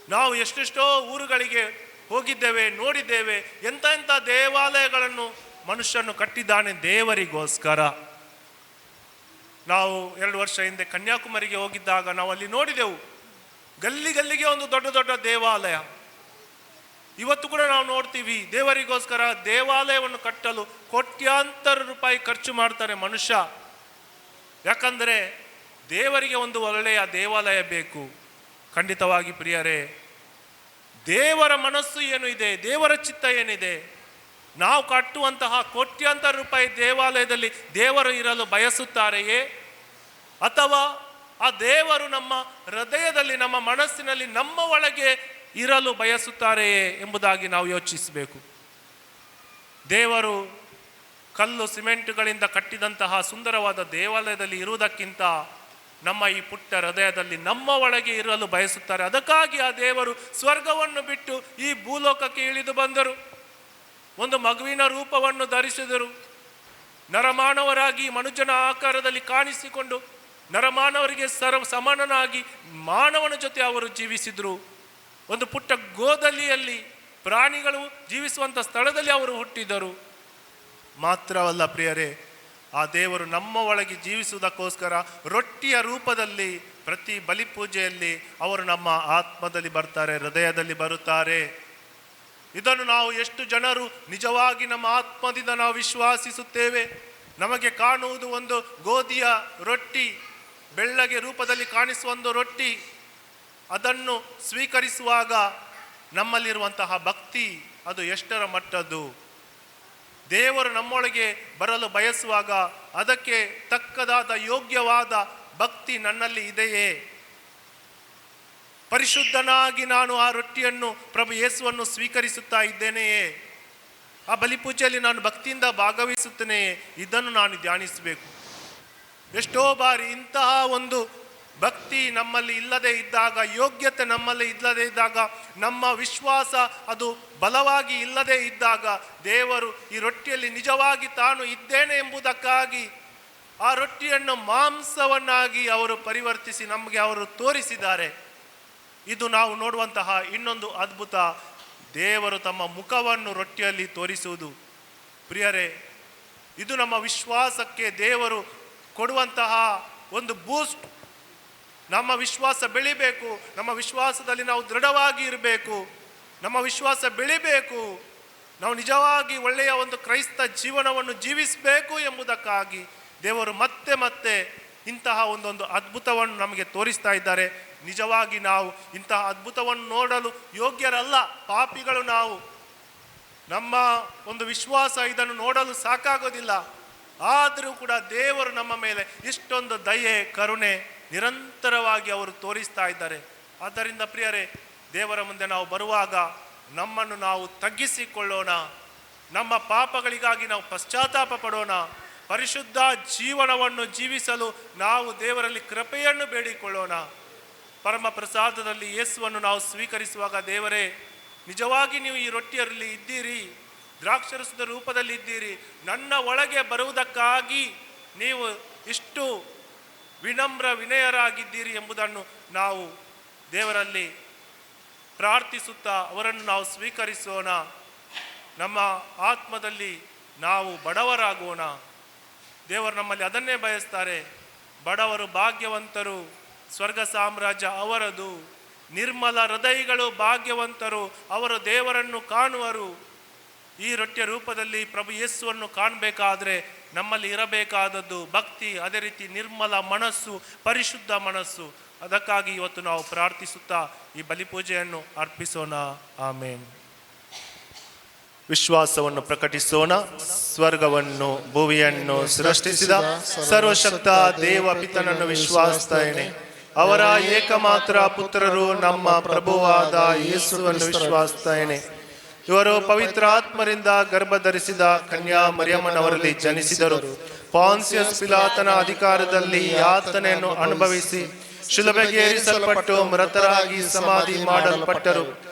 ನಾವು ಎಷ್ಟೆಷ್ಟೋ ಊರುಗಳಿಗೆ ಹೋಗಿದ್ದೇವೆ, ನೋಡಿದ್ದೇವೆ. ಎಂಥ ದೇವಾಲಯಗಳನ್ನು ಮನುಷ್ಯನು ಕಟ್ಟಿದ್ದಾನೆ ದೇವರಿಗೋಸ್ಕರ. ನಾವು 2 ವರ್ಷ ಹಿಂದೆ ಕನ್ಯಾಕುಮಾರಿಗೆ ಹೋಗಿದ್ದಾಗ ನಾವು ಅಲ್ಲಿ ನೋಡಿದೆವು, ಗಲ್ಲಿಗೆ ಒಂದು ದೊಡ್ಡ ದೊಡ್ಡ ದೇವಾಲಯ. ಇವತ್ತು ಕೂಡ ನಾವು ನೋಡ್ತೀವಿ, ದೇವರಿಗೋಸ್ಕರ ದೇವಾಲಯವನ್ನು ಕಟ್ಟಲು ಕೋಟ್ಯಾಂತರ ರೂಪಾಯಿ ಖರ್ಚು ಮಾಡ್ತಾರೆ ಮನುಷ್ಯ. ಯಾಕಂದರೆ ದೇವರಿಗೆ ಒಂದು ಒಳ್ಳೆಯ ದೇವಾಲಯ ಬೇಕು. ಖಂಡಿತವಾಗಿ ಪ್ರಿಯರೇ, ದೇವರ ಮನಸ್ಸು ಏನು ಇದೆ, ದೇವರ ಚಿತ್ತ ಏನಿದೆ, ನಾವು ಕಟ್ಟುವಂತಹ ಕೋಟ್ಯಾಂತರ ರೂಪಾಯಿ ದೇವಾಲಯದಲ್ಲಿ ದೇವರು ಇರಲು ಬಯಸುತ್ತಾರೆಯೇ, ಅಥವಾ ಆ ದೇವರು ನಮ್ಮ ಹೃದಯದಲ್ಲಿ, ನಮ್ಮ ಮನಸ್ಸಿನಲ್ಲಿ, ನಮ್ಮ ಒಳಗೆ ಇರಲು ಬಯಸುತ್ತಾರೆಯೇ ಎಂಬುದಾಗಿ ನಾವು ಯೋಚಿಸಬೇಕು. ದೇವರು ಕಲ್ಲು ಸಿಮೆಂಟುಗಳಿಂದ ಕಟ್ಟಿದಂತಹ ಸುಂದರವಾದ ದೇವಾಲಯದಲ್ಲಿ ಇರುವುದಕ್ಕಿಂತ ನಮ್ಮ ಈ ಪುಟ್ಟ ಹೃದಯದಲ್ಲಿ ನಮ್ಮ ಒಳಗೆ ಇರಲು ಬಯಸುತ್ತಾರೆ. ಅದಕ್ಕಾಗಿ ಆ ದೇವರು ಸ್ವರ್ಗವನ್ನು ಬಿಟ್ಟು ಈ ಭೂಲೋಕಕ್ಕೆ ಇಳಿದು ಬಂದರು. ಒಂದು ಮಗುವಿನ ರೂಪವನ್ನು ಧರಿಸಿದರು. ನರಮಾನವರಾಗಿ ಮನುಜನ ಆಕಾರದಲ್ಲಿ ಕಾಣಿಸಿಕೊಂಡು ನರಮಾನವರಿಗೆ ಸಮಾನನಾಗಿ ಮಾನವನ ಜೊತೆ ಅವರು ಜೀವಿಸಿದರು. ಒಂದು ಪುಟ್ಟ ಗೋದಲಿಯಲ್ಲಿ, ಪ್ರಾಣಿಗಳು ಜೀವಿಸುವಂಥ ಸ್ಥಳದಲ್ಲಿ ಅವರು ಹುಟ್ಟಿದರು. ಮಾತ್ರವಲ್ಲ ಪ್ರಿಯರೇ, ಆ ದೇವರು ನಮ್ಮ ಒಳಗೆ ಜೀವಿಸುವುದಕ್ಕೋಸ್ಕರ ರೊಟ್ಟಿಯ ರೂಪದಲ್ಲಿ ಪ್ರತಿ ಬಲಿಪೂಜೆಯಲ್ಲಿ ಅವರು ನಮ್ಮ ಆತ್ಮದಲ್ಲಿ ಬರ್ತಾರೆ, ಹೃದಯದಲ್ಲಿ ಬರುತ್ತಾರೆ. ಇದನ್ನು ನಾವು ಎಷ್ಟು ಜನರು ನಿಜವಾಗಿ ನಮ್ಮ ಆತ್ಮದಿಂದ ನಾವು ವಿಶ್ವಾಸಿಸುತ್ತೇವೆ? ನಮಗೆ ಕಾಣುವುದು ಒಂದು ಗೋಧಿಯ ರೊಟ್ಟಿ, ಬೆಳ್ಳಗೆ ರೂಪದಲ್ಲಿ ಕಾಣಿಸುವ ಒಂದು ರೊಟ್ಟಿ. ಅದನ್ನು ಸ್ವೀಕರಿಸುವಾಗ ನಮ್ಮಲ್ಲಿರುವಂತಹ ಭಕ್ತಿ ಅದು ಎಷ್ಟರ ಮಟ್ಟದ್ದು? ದೇವರು ನಮ್ಮೊಳಗೆ ಬರಲು ಬಯಸುವಾಗ ಅದಕ್ಕೆ ತಕ್ಕದಾದ ಯೋಗ್ಯವಾದ ಭಕ್ತಿ ನನ್ನಲ್ಲಿ ಇದೆಯೇ? ಪರಿಶುದ್ಧನಾಗಿ ನಾನು ಆ ರೊಟ್ಟಿಯನ್ನು, ಪ್ರಭು ಯೇಸುವನ್ನು ಸ್ವೀಕರಿಸುತ್ತಾ ಇದ್ದೇನೆಯೇ? ಆ ಬಲಿಪೂಜೆಯಲ್ಲಿ ನಾನು ಭಕ್ತಿಯಿಂದ ಭಾಗವಹಿಸುತ್ತೇನೆಯೇ? ಇದನ್ನು ನಾನು ಧ್ಯಾನಿಸಬೇಕು. ಎಷ್ಟೋ ಬಾರಿ ಇಂತಹ ಒಂದು ಭಕ್ತಿ ನಮ್ಮಲ್ಲಿ ಇಲ್ಲದೆ ಇದ್ದಾಗ, ಯೋಗ್ಯತೆ ನಮ್ಮಲ್ಲಿ ಇಲ್ಲದೆ ಇದ್ದಾಗ, ನಮ್ಮ ವಿಶ್ವಾಸ ಅದು ಬಲವಾಗಿ ಇಲ್ಲದೆ ಇದ್ದಾಗ, ದೇವರು ಈ ರೊಟ್ಟಿಯಲ್ಲಿ ನಿಜವಾಗಿ ತಾನು ಇದ್ದೇನೆ ಎಂಬುದಕ್ಕಾಗಿ ಆ ರೊಟ್ಟಿಯನ್ನು ಮಾಂಸವನ್ನಾಗಿ ಅವರು ಪರಿವರ್ತಿಸಿ ನಮಗೆ ಅವರು ತೋರಿಸಿದ್ದಾರೆ. ಇದು ನಾವು ನೋಡುವಂತಹ ಇನ್ನೊಂದು ಅದ್ಭುತ, ದೇವರು ತಮ್ಮ ಮುಖವನ್ನು ರೊಟ್ಟಿಯಲ್ಲಿ ತೋರಿಸುವುದು. ಪ್ರಿಯರೇ, ಇದು ನಮ್ಮ ವಿಶ್ವಾಸಕ್ಕೆ ದೇವರು ಕೊಡುವಂತಹ ಒಂದು ಬೂಸ್ಟ್. ನಮ್ಮ ವಿಶ್ವಾಸ ಬೆಳಿಬೇಕು, ನಮ್ಮ ವಿಶ್ವಾಸದಲ್ಲಿ ನಾವು ದೃಢವಾಗಿ ಇರಬೇಕು, ನಮ್ಮ ವಿಶ್ವಾಸ ಬೆಳಿಬೇಕು, ನಾವು ನಿಜವಾಗಿ ಒಳ್ಳೆಯ ಒಂದು ಕ್ರೈಸ್ತ ಜೀವನವನ್ನು ಜೀವಿಸಬೇಕು ಎಂಬುದಕ್ಕಾಗಿ ದೇವರು ಮತ್ತೆ ಮತ್ತೆ ಇಂತಹ ಒಂದೊಂದು ಅದ್ಭುತವನ್ನು ನಮಗೆ ತೋರಿಸ್ತಾ ಇದ್ದಾರೆ. ನಿಜವಾಗಿ ನಾವು ಇಂತಹ ಅದ್ಭುತವನ್ನು ನೋಡಲು ಯೋಗ್ಯರಲ್ಲ, ಪಾಪಿಗಳು ನಾವು. ನಮ್ಮ ಒಂದು ವಿಶ್ವಾಸ ಇದನ್ನು ನೋಡಲು ಸಾಕಾಗೋದಿಲ್ಲ. ಆದರೂ ಕೂಡ ದೇವರು ನಮ್ಮ ಮೇಲೆ ಇಷ್ಟೊಂದು ದಯೆ, ಕರುಣೆ ನಿರಂತರವಾಗಿ ಅವರು ತೋರಿಸ್ತಾ ಇದ್ದಾರೆ. ಆದ್ದರಿಂದ ಪ್ರಿಯರೇ, ದೇವರ ಮುಂದೆ ನಾವು ಬರುವಾಗ ನಮ್ಮನ್ನು ನಾವು ತಗ್ಗಿಸಿಕೊಳ್ಳೋಣ, ನಮ್ಮ ಪಾಪಗಳಿಗಾಗಿ ನಾವು ಪಶ್ಚಾತ್ತಾಪ ಪಡೋಣ, ಪರಿಶುದ್ಧ ಜೀವನವನ್ನು ಜೀವಿಸಲು ನಾವು ದೇವರಲ್ಲಿ ಕೃಪೆಯನ್ನು ಬೇಡಿಕೊಳ್ಳೋಣ. ಪರಮ ಪ್ರಸಾದದಲ್ಲಿ ಯೇಸುವನ್ನು ನಾವು ಸ್ವೀಕರಿಸುವಾಗ, ದೇವರೇ ನಿಜವಾಗಿ ನೀವು ಈ ರೊಟ್ಟಿಯಲ್ಲಿ ಇದ್ದೀರಿ, ದ್ರಾಕ್ಷರಸದ ರೂಪದಲ್ಲಿ ಇದ್ದೀರಿ, ನನ್ನ ಒಳಗೆ ಬರುವುದಕ್ಕಾಗಿ ನೀವು ಇಷ್ಟು ವಿನಮ್ರ ವಿನಯರಾಗಿದ್ದೀರಿ ಎಂಬುದನ್ನು ನಾವು ದೇವರಲ್ಲಿ ಪ್ರಾರ್ಥಿಸುತ್ತಾ ಅವರನ್ನು ನಾವು ಸ್ವೀಕರಿಸೋಣ. ನಮ್ಮ ಆತ್ಮದಲ್ಲಿ ನಾವು ಬಡವರಾಗೋಣ. ದೇವರು ನಮ್ಮಲ್ಲಿ ಅದನ್ನೇ ಬಯಸ್ತಾರೆ. ಬಡವರು ಭಾಗ್ಯವಂತರು, ಸ್ವರ್ಗ ಸಾಮ್ರಾಜ್ಯ ಅವರದು. ನಿರ್ಮಲ ಹೃದಯಿಗಳು ಭಾಗ್ಯವಂತರು, ಅವರು ದೇವರನ್ನು ಕಾಣುವರು. ಈ ರೊಟ್ಟಿಯ ರೂಪದಲ್ಲಿ ಪ್ರಭು ಯೇಸುವನ್ನು ಕಾಣಬೇಕಾದ್ರೆ ನಮ್ಮಲ್ಲಿ ಇರಬೇಕಾದದ್ದು ಭಕ್ತಿ, ಅದೇ ರೀತಿ ನಿರ್ಮಲ ಮನಸ್ಸು, ಪರಿಶುದ್ಧ ಮನಸ್ಸು. ಅದಕ್ಕಾಗಿ ಇವತ್ತು ನಾವು ಪ್ರಾರ್ಥಿಸುತ್ತಾ ಈ ಬಲಿಪೂಜೆಯನ್ನು ಅರ್ಪಿಸೋಣ. ಆಮೇನ್. ವಿಶ್ವಾಸವನ್ನು ಪ್ರಕಟಿಸೋಣ. ಸ್ವರ್ಗವನ್ನು ಭುವಿಯನ್ನು ಸೃಷ್ಟಿಸಿದ ಸರ್ವಶಕ್ತ ದೇವ ಪಿತನನ್ನು ವಿಶ್ವಾಸಿಸುತ್ತೇನೆ. ಅವರ ಏಕಮಾತ್ರ ಪುತ್ರರು ನಮ್ಮ ಪ್ರಭುವಾದ ಯೇಸುವನ್ನು ವಿಶ್ವಾಸಿಸುತ್ತೇನೆ. ಇವರು ಪವಿತ್ರಾತ್ಮರಿಂದ ಗರ್ಭಧರಿಸಿದ ಕನ್ಯಾ ಮರಿಯಮ್ಮನವರಲ್ಲಿ ಜನಿಸಿದರು. ಪಾನ್ಸಿಯಸ್ ಪಿಲಾತನ ಅಧಿಕಾರದಲ್ಲಿ ಯಾತನೆಯನ್ನು ಅನುಭವಿಸಿ ಶಿಲುಬೆಗೆ ಏರಿಸಲ್ಪಟ್ಟು ಮೃತರಾಗಿ ಸಮಾಧಿ ಮಾಡಲ್ಪಟ್ಟರು.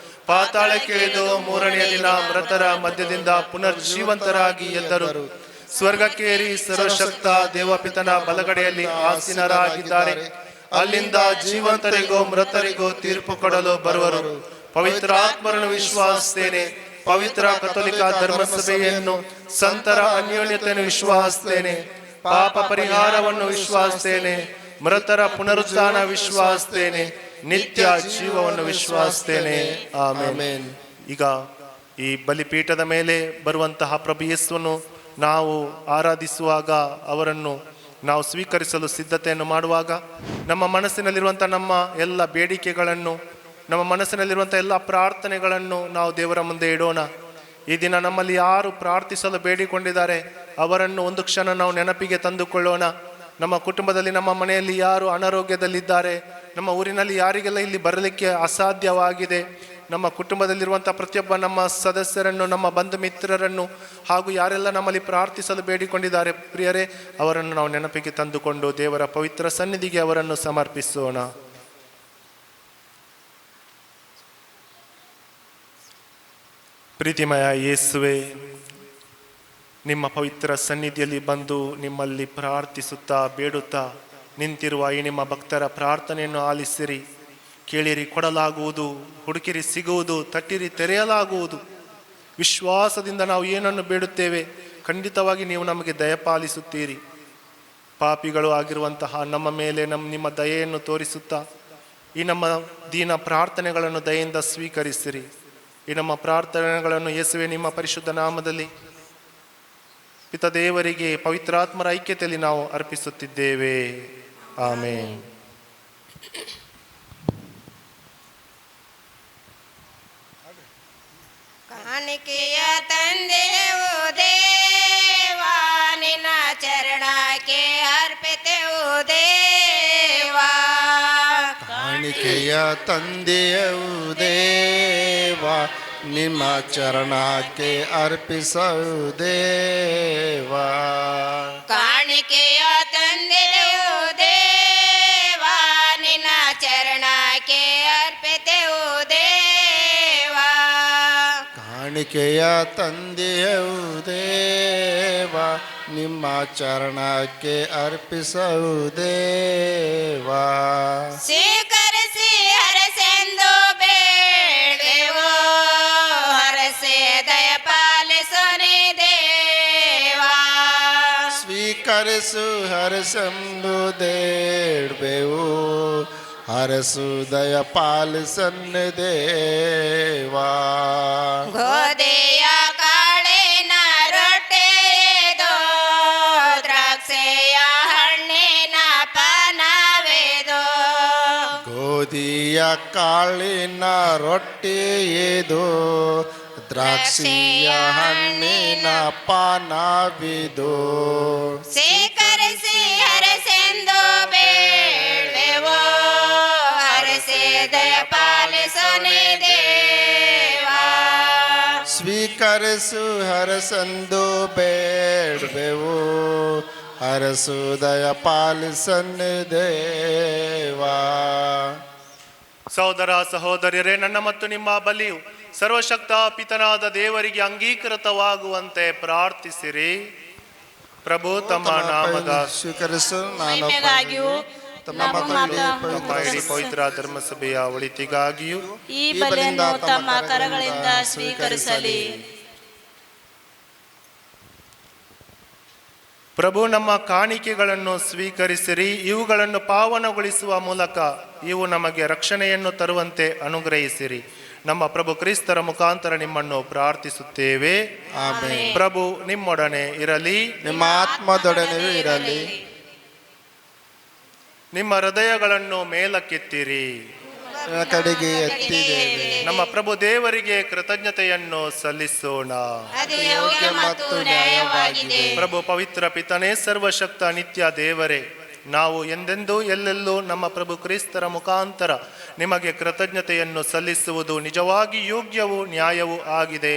ಪಾತಾಳಕ್ಕೆ ಇಳಿದು ಮೂರನೆಯ ದಿನ ಮೃತರ ಮಧ್ಯದಿಂದ ಪುನರ್ಜೀವಂತರಾಗಿ ಎದ್ದರು. ಸ್ವರ್ಗಕ್ಕೇರಿ ಸರ್ವಶಕ್ತ ದೇವಪಿತನ ಬಲಗಡೆಯಲ್ಲಿ ಆಸೀನರಾಗಿದ್ದಾರೆ. ಅಲ್ಲಿಂದ ಜೀವಂತರಿಗೂ ಮೃತರಿಗೂ ತೀರ್ಪು ಕೊಡಲು ಬರುವರು. ಪವಿತ್ರಾತ್ಮರನ್ನು ವಿಶ್ವಾಸಿಸುತ್ತೇನೆ. ಪವಿತ್ರ ಕಥೋಲಿಕ ಧರ್ಮಸಭೆಯನ್ನು, ಸಂತರ ಅನ್ಯೋನ್ಯತೆಯನ್ನು ವಿಶ್ವಾಸಿಸುತ್ತೇನೆ. ಪಾಪ ಪರಿಹಾರವನ್ನು ವಿಶ್ವಾಸಿಸುತ್ತೇನೆ. ಮೃತರ ಪುನರುತ್ಥಾನ ವಿಶ್ವಾಸಿಸುತ್ತೇನೆ. ನಿತ್ಯ ಜೀವವನ್ನು ವಿಶ್ವಾಸಿಸುತ್ತೇನೆ. ಆಮೆನ್. ಈಗ ಈ ಬಲಿಪೀಠದ ಮೇಲೆ ಬರುವಂತಹ ಪ್ರಭು ಯೇಸುವನ್ನು ನಾವು ಆರಾಧಿಸುವಾಗ, ಅವರನ್ನು ನಾವು ಸ್ವೀಕರಿಸಲು ಸಿದ್ಧತೆಯನ್ನು ಮಾಡುವಾಗ, ನಮ್ಮ ಮನಸ್ಸಿನಲ್ಲಿರುವಂಥ ನಮ್ಮ ಎಲ್ಲ ಬೇಡಿಕೆಗಳನ್ನು, ನಮ್ಮ ಮನಸ್ಸಿನಲ್ಲಿರುವಂಥ ಎಲ್ಲ ಪ್ರಾರ್ಥನೆಗಳನ್ನು ನಾವು ದೇವರ ಮುಂದೆ ಇಡೋಣ. ಈ ದಿನ ನಮ್ಮಲ್ಲಿ ಯಾರು ಪ್ರಾರ್ಥಿಸಲು ಬೇಡಿಕೊಂಡಿದ್ದಾರೆ ಅವರನ್ನು ಒಂದು ಕ್ಷಣ ನಾವು ನೆನಪಿಗೆ ತಂದುಕೊಳ್ಳೋಣ. ನಮ್ಮ ಕುಟುಂಬದಲ್ಲಿ, ನಮ್ಮ ಮನೆಯಲ್ಲಿ ಯಾರು ಅನಾರೋಗ್ಯದಲ್ಲಿದ್ದಾರೆ, ನಮ್ಮ ಊರಿನಲ್ಲಿ ಯಾರಿಗೆಲ್ಲ ಇಲ್ಲಿ ಬರಲಿಕ್ಕೆ ಅಸಾಧ್ಯವಾಗಿದೆ, ನಮ್ಮ ಕುಟುಂಬದಲ್ಲಿರುವಂಥ ಪ್ರತಿಯೊಬ್ಬ ನಮ್ಮ ಸದಸ್ಯರನ್ನು, ನಮ್ಮ ಬಂಧು ಮಿತ್ರರನ್ನು ಹಾಗೂ ಯಾರೆಲ್ಲ ನಮ್ಮಲ್ಲಿ ಪ್ರಾರ್ಥಿಸಲು ಬೇಡಿಕೊಂಡಿದ್ದಾರೆ ಪ್ರಿಯರೇ, ಅವರನ್ನು ನಾವು ನೆನಪಿಗೆ ತಂದುಕೊಂಡು ದೇವರ ಪವಿತ್ರ ಸನ್ನಿಧಿಗೆ ಅವರನ್ನು ಸಮರ್ಪಿಸೋಣ. ಪ್ರೀತಿಮಯ ಯೇಸುವೆ, ನಿಮ್ಮ ಪವಿತ್ರ ಸನ್ನಿಧಿಯಲ್ಲಿ ಬಂದು ನಿಮ್ಮಲ್ಲಿ ಪ್ರಾರ್ಥಿಸುತ್ತಾ ಬೇಡುತ್ತಾ ನಿಂತಿರುವ ಈ ನಿಮ್ಮ ಭಕ್ತರ ಪ್ರಾರ್ಥನೆಯನ್ನು ಆಲಿಸಿರಿ. ಕೇಳಿರಿ ಕೊಡಲಾಗುವುದು, ಹುಡುಕಿರಿ ಸಿಗುವುದು, ತಟ್ಟಿರಿ ತೆರೆಯಲಾಗುವುದು. ವಿಶ್ವಾಸದಿಂದ ನಾವು ಏನನ್ನು ಬೇಡುತ್ತೇವೆ ಖಂಡಿತವಾಗಿ ನೀವು ನಮಗೆ ದಯಪಾಲಿಸುತ್ತೀರಿ. ಪಾಪಿಗಳು ಆಗಿರುವಂತಹ ನಮ್ಮ ಮೇಲೆ ನಿಮ್ಮ ದಯೆಯನ್ನು ತೋರಿಸುತ್ತಾ ಈ ನಮ್ಮ ದೀನ ಪ್ರಾರ್ಥನೆಗಳನ್ನು ದಯೆಯಿಂದ ಸ್ವೀಕರಿಸಿರಿ. ಈ ನಮ್ಮ ಪ್ರಾರ್ಥನೆಗಳನ್ನು ಯೇಸುವೆ ನಿಮ್ಮ ಪರಿಶುದ್ಧ ನಾಮದಲ್ಲಿ ಪಿತ ದೇವರಿಗೆ ಪವಿತ್ರಾತ್ಮರ ಐಕ್ಯತೆಯಲ್ಲಿ ನಾವು ಅರ್ಪಿಸುತ್ತಿದ್ದೇವೆ. ಆಮೆನ್. ಕಾಣಿಕೆಯ ತಂದೆವು ದೇವಾ, ನಿನ್ನ ಚರಣಕ್ಕೆ ಅರ್ಪಿತೆವು ದೇವಾ. ಕಾಣಿಕೆಯ ತಂದೆಯವು ದೇವಾ, ನಿಮ್ಮ ಚರಣಕ್ಕೆ ಅರ್ಪಿಸವು ದೇವಾ. ಕಾಣಿಕೆಯ ತಂದೆವು ದೇವಾ, ಕಾಣಿಕೆಯ ತಂದೆಯುವುದೇವ, ನಿಮ್ಮ ಚರಣಕ್ಕೆ ಅರ್ಪಿಸುವುದೇವಾ. ಸ್ವೀಕರಿಸಿ ಹರಸೆಂದು ಬೇಡ್ವೆವು, ಹರಸೆ ದಯ ಪಾಲಿಸೋನಿ ದೇವಾ. ಸ್ವೀಕರಿಸು ಹರಸೆಂದು ಬೇಡ್ವೆವು, ಹರಸು ದಯ ಪಾಲಿಸನ್ನ ದೇವಾ. ಗೋಧಿಯ ಕಾಳಿನ ರೊಟ್ಟೆದು, ದ್ರಾಕ್ಷೆಯ ಹಣ್ಣಿನ ಪಾನವೇದು. ಗೋಧಿಯ ಕಾಳಿನ ರೊಟ್ಟಿ ಇದು, ದ್ರಾಕ್ಷಿಯ ಹಣ್ಣಿನ ಪಾನವಿದು. ಸ್ವೀಕರಿಸಿ ಹರಸೆಂದು ಬೇಡ್ವೆವು, ಹರಸೆ ದಯ ಪಾಲಿಸೋನಿ ದೇವಾ. ಸ್ವೀಕರಿಸು ಹರಸಂದು ಬೇಡ್ವೆವು, ಹರಸು ದಯ ಪಾಲಿಸನ್ನ ದೇವಾ. ಸಹೋದರ ಸಹೋದರಿಯರೇ, ನನ್ನ ಮತ್ತು ನಿಮ್ಮ ಬಲಿಯು ಸರ್ವಶಕ್ತ ಪಿತನಾದ ದೇವರಿಗೆ ಅಂಗೀಕೃತವಾಗುವಂತೆ ಪ್ರಾರ್ಥಿಸಿರಿ. ಪ್ರಭು ತಮ್ಮ ನಾಮದ ಸ್ವೀಕರಿಸು, ನಾನು ಮಹಿಮೆಗಾಗಿಯೂ ನಮ್ಮ ನಮ್ಮ ಇಡೀ ಪವಿತ್ರ ಧರ್ಮಸಭೆಯ ಒಳಿತಿಗಾಗಿಯೂ ಈ ಬಲಿಯನ್ನು ತಮ್ಮ ಕರಗಳಿಂದ ಸ್ವೀಕರಿಸಲಿ. ಪ್ರಭು ನಮ್ಮ ಕಾಣಿಕೆಗಳನ್ನು ಸ್ವೀಕರಿಸಿರಿ. ಇವುಗಳನ್ನು ಪಾವನಗೊಳಿಸುವ ಮೂಲಕ ಇವು ನಮಗೆ ರಕ್ಷಣೆಯನ್ನು ತರುವಂತೆ ಅನುಗ್ರಹಿಸಿರಿ. ನಮ್ಮ ಪ್ರಭು ಕ್ರಿಸ್ತರ ಮುಖಾಂತರ ನಿಮ್ಮನ್ನು ಪ್ರಾರ್ಥಿಸುತ್ತೇವೆ. ಆಮೆನ್. ಪ್ರಭು ನಿಮ್ಮೊಡನೆ ಇರಲಿ, ನಿಮ್ಮ ಆತ್ಮದೊಡನೆಯೂ ಇರಲಿ. ನಿಮ್ಮ ಹೃದಯಗಳನ್ನು ಮೇಲಕ್ಕೆತ್ತಿರಿ. ಕಡೆಗೆ ಎತ್ತಿದ್ದೇವೆ. ನಮ್ಮ ಪ್ರಭು ದೇವರಿಗೆ ಕೃತಜ್ಞತೆಯನ್ನು ಸಲ್ಲಿಸೋಣ. ಅದು ಯೋಗ್ಯ ಮತ್ತು ನ್ಯಾಯವಾಗಿದೆ. ಪ್ರಭು ಪವಿತ್ರ ಪಿತನೇ, ಸರ್ವಶಕ್ತ ನಿತ್ಯ ದೇವರೇ, ನಾವು ಎಂದೆಂದೂ ಎಲ್ಲೆಲ್ಲೂ ನಮ್ಮ ಪ್ರಭು ಕ್ರಿಸ್ತರ ಮುಖಾಂತರ ನಿಮಗೆ ಕೃತಜ್ಞತೆಯನ್ನು ಸಲ್ಲಿಸುವುದು ನಿಜವಾಗಿ ಯೋಗ್ಯವೂ ನ್ಯಾಯವೂ ಆಗಿದೆ.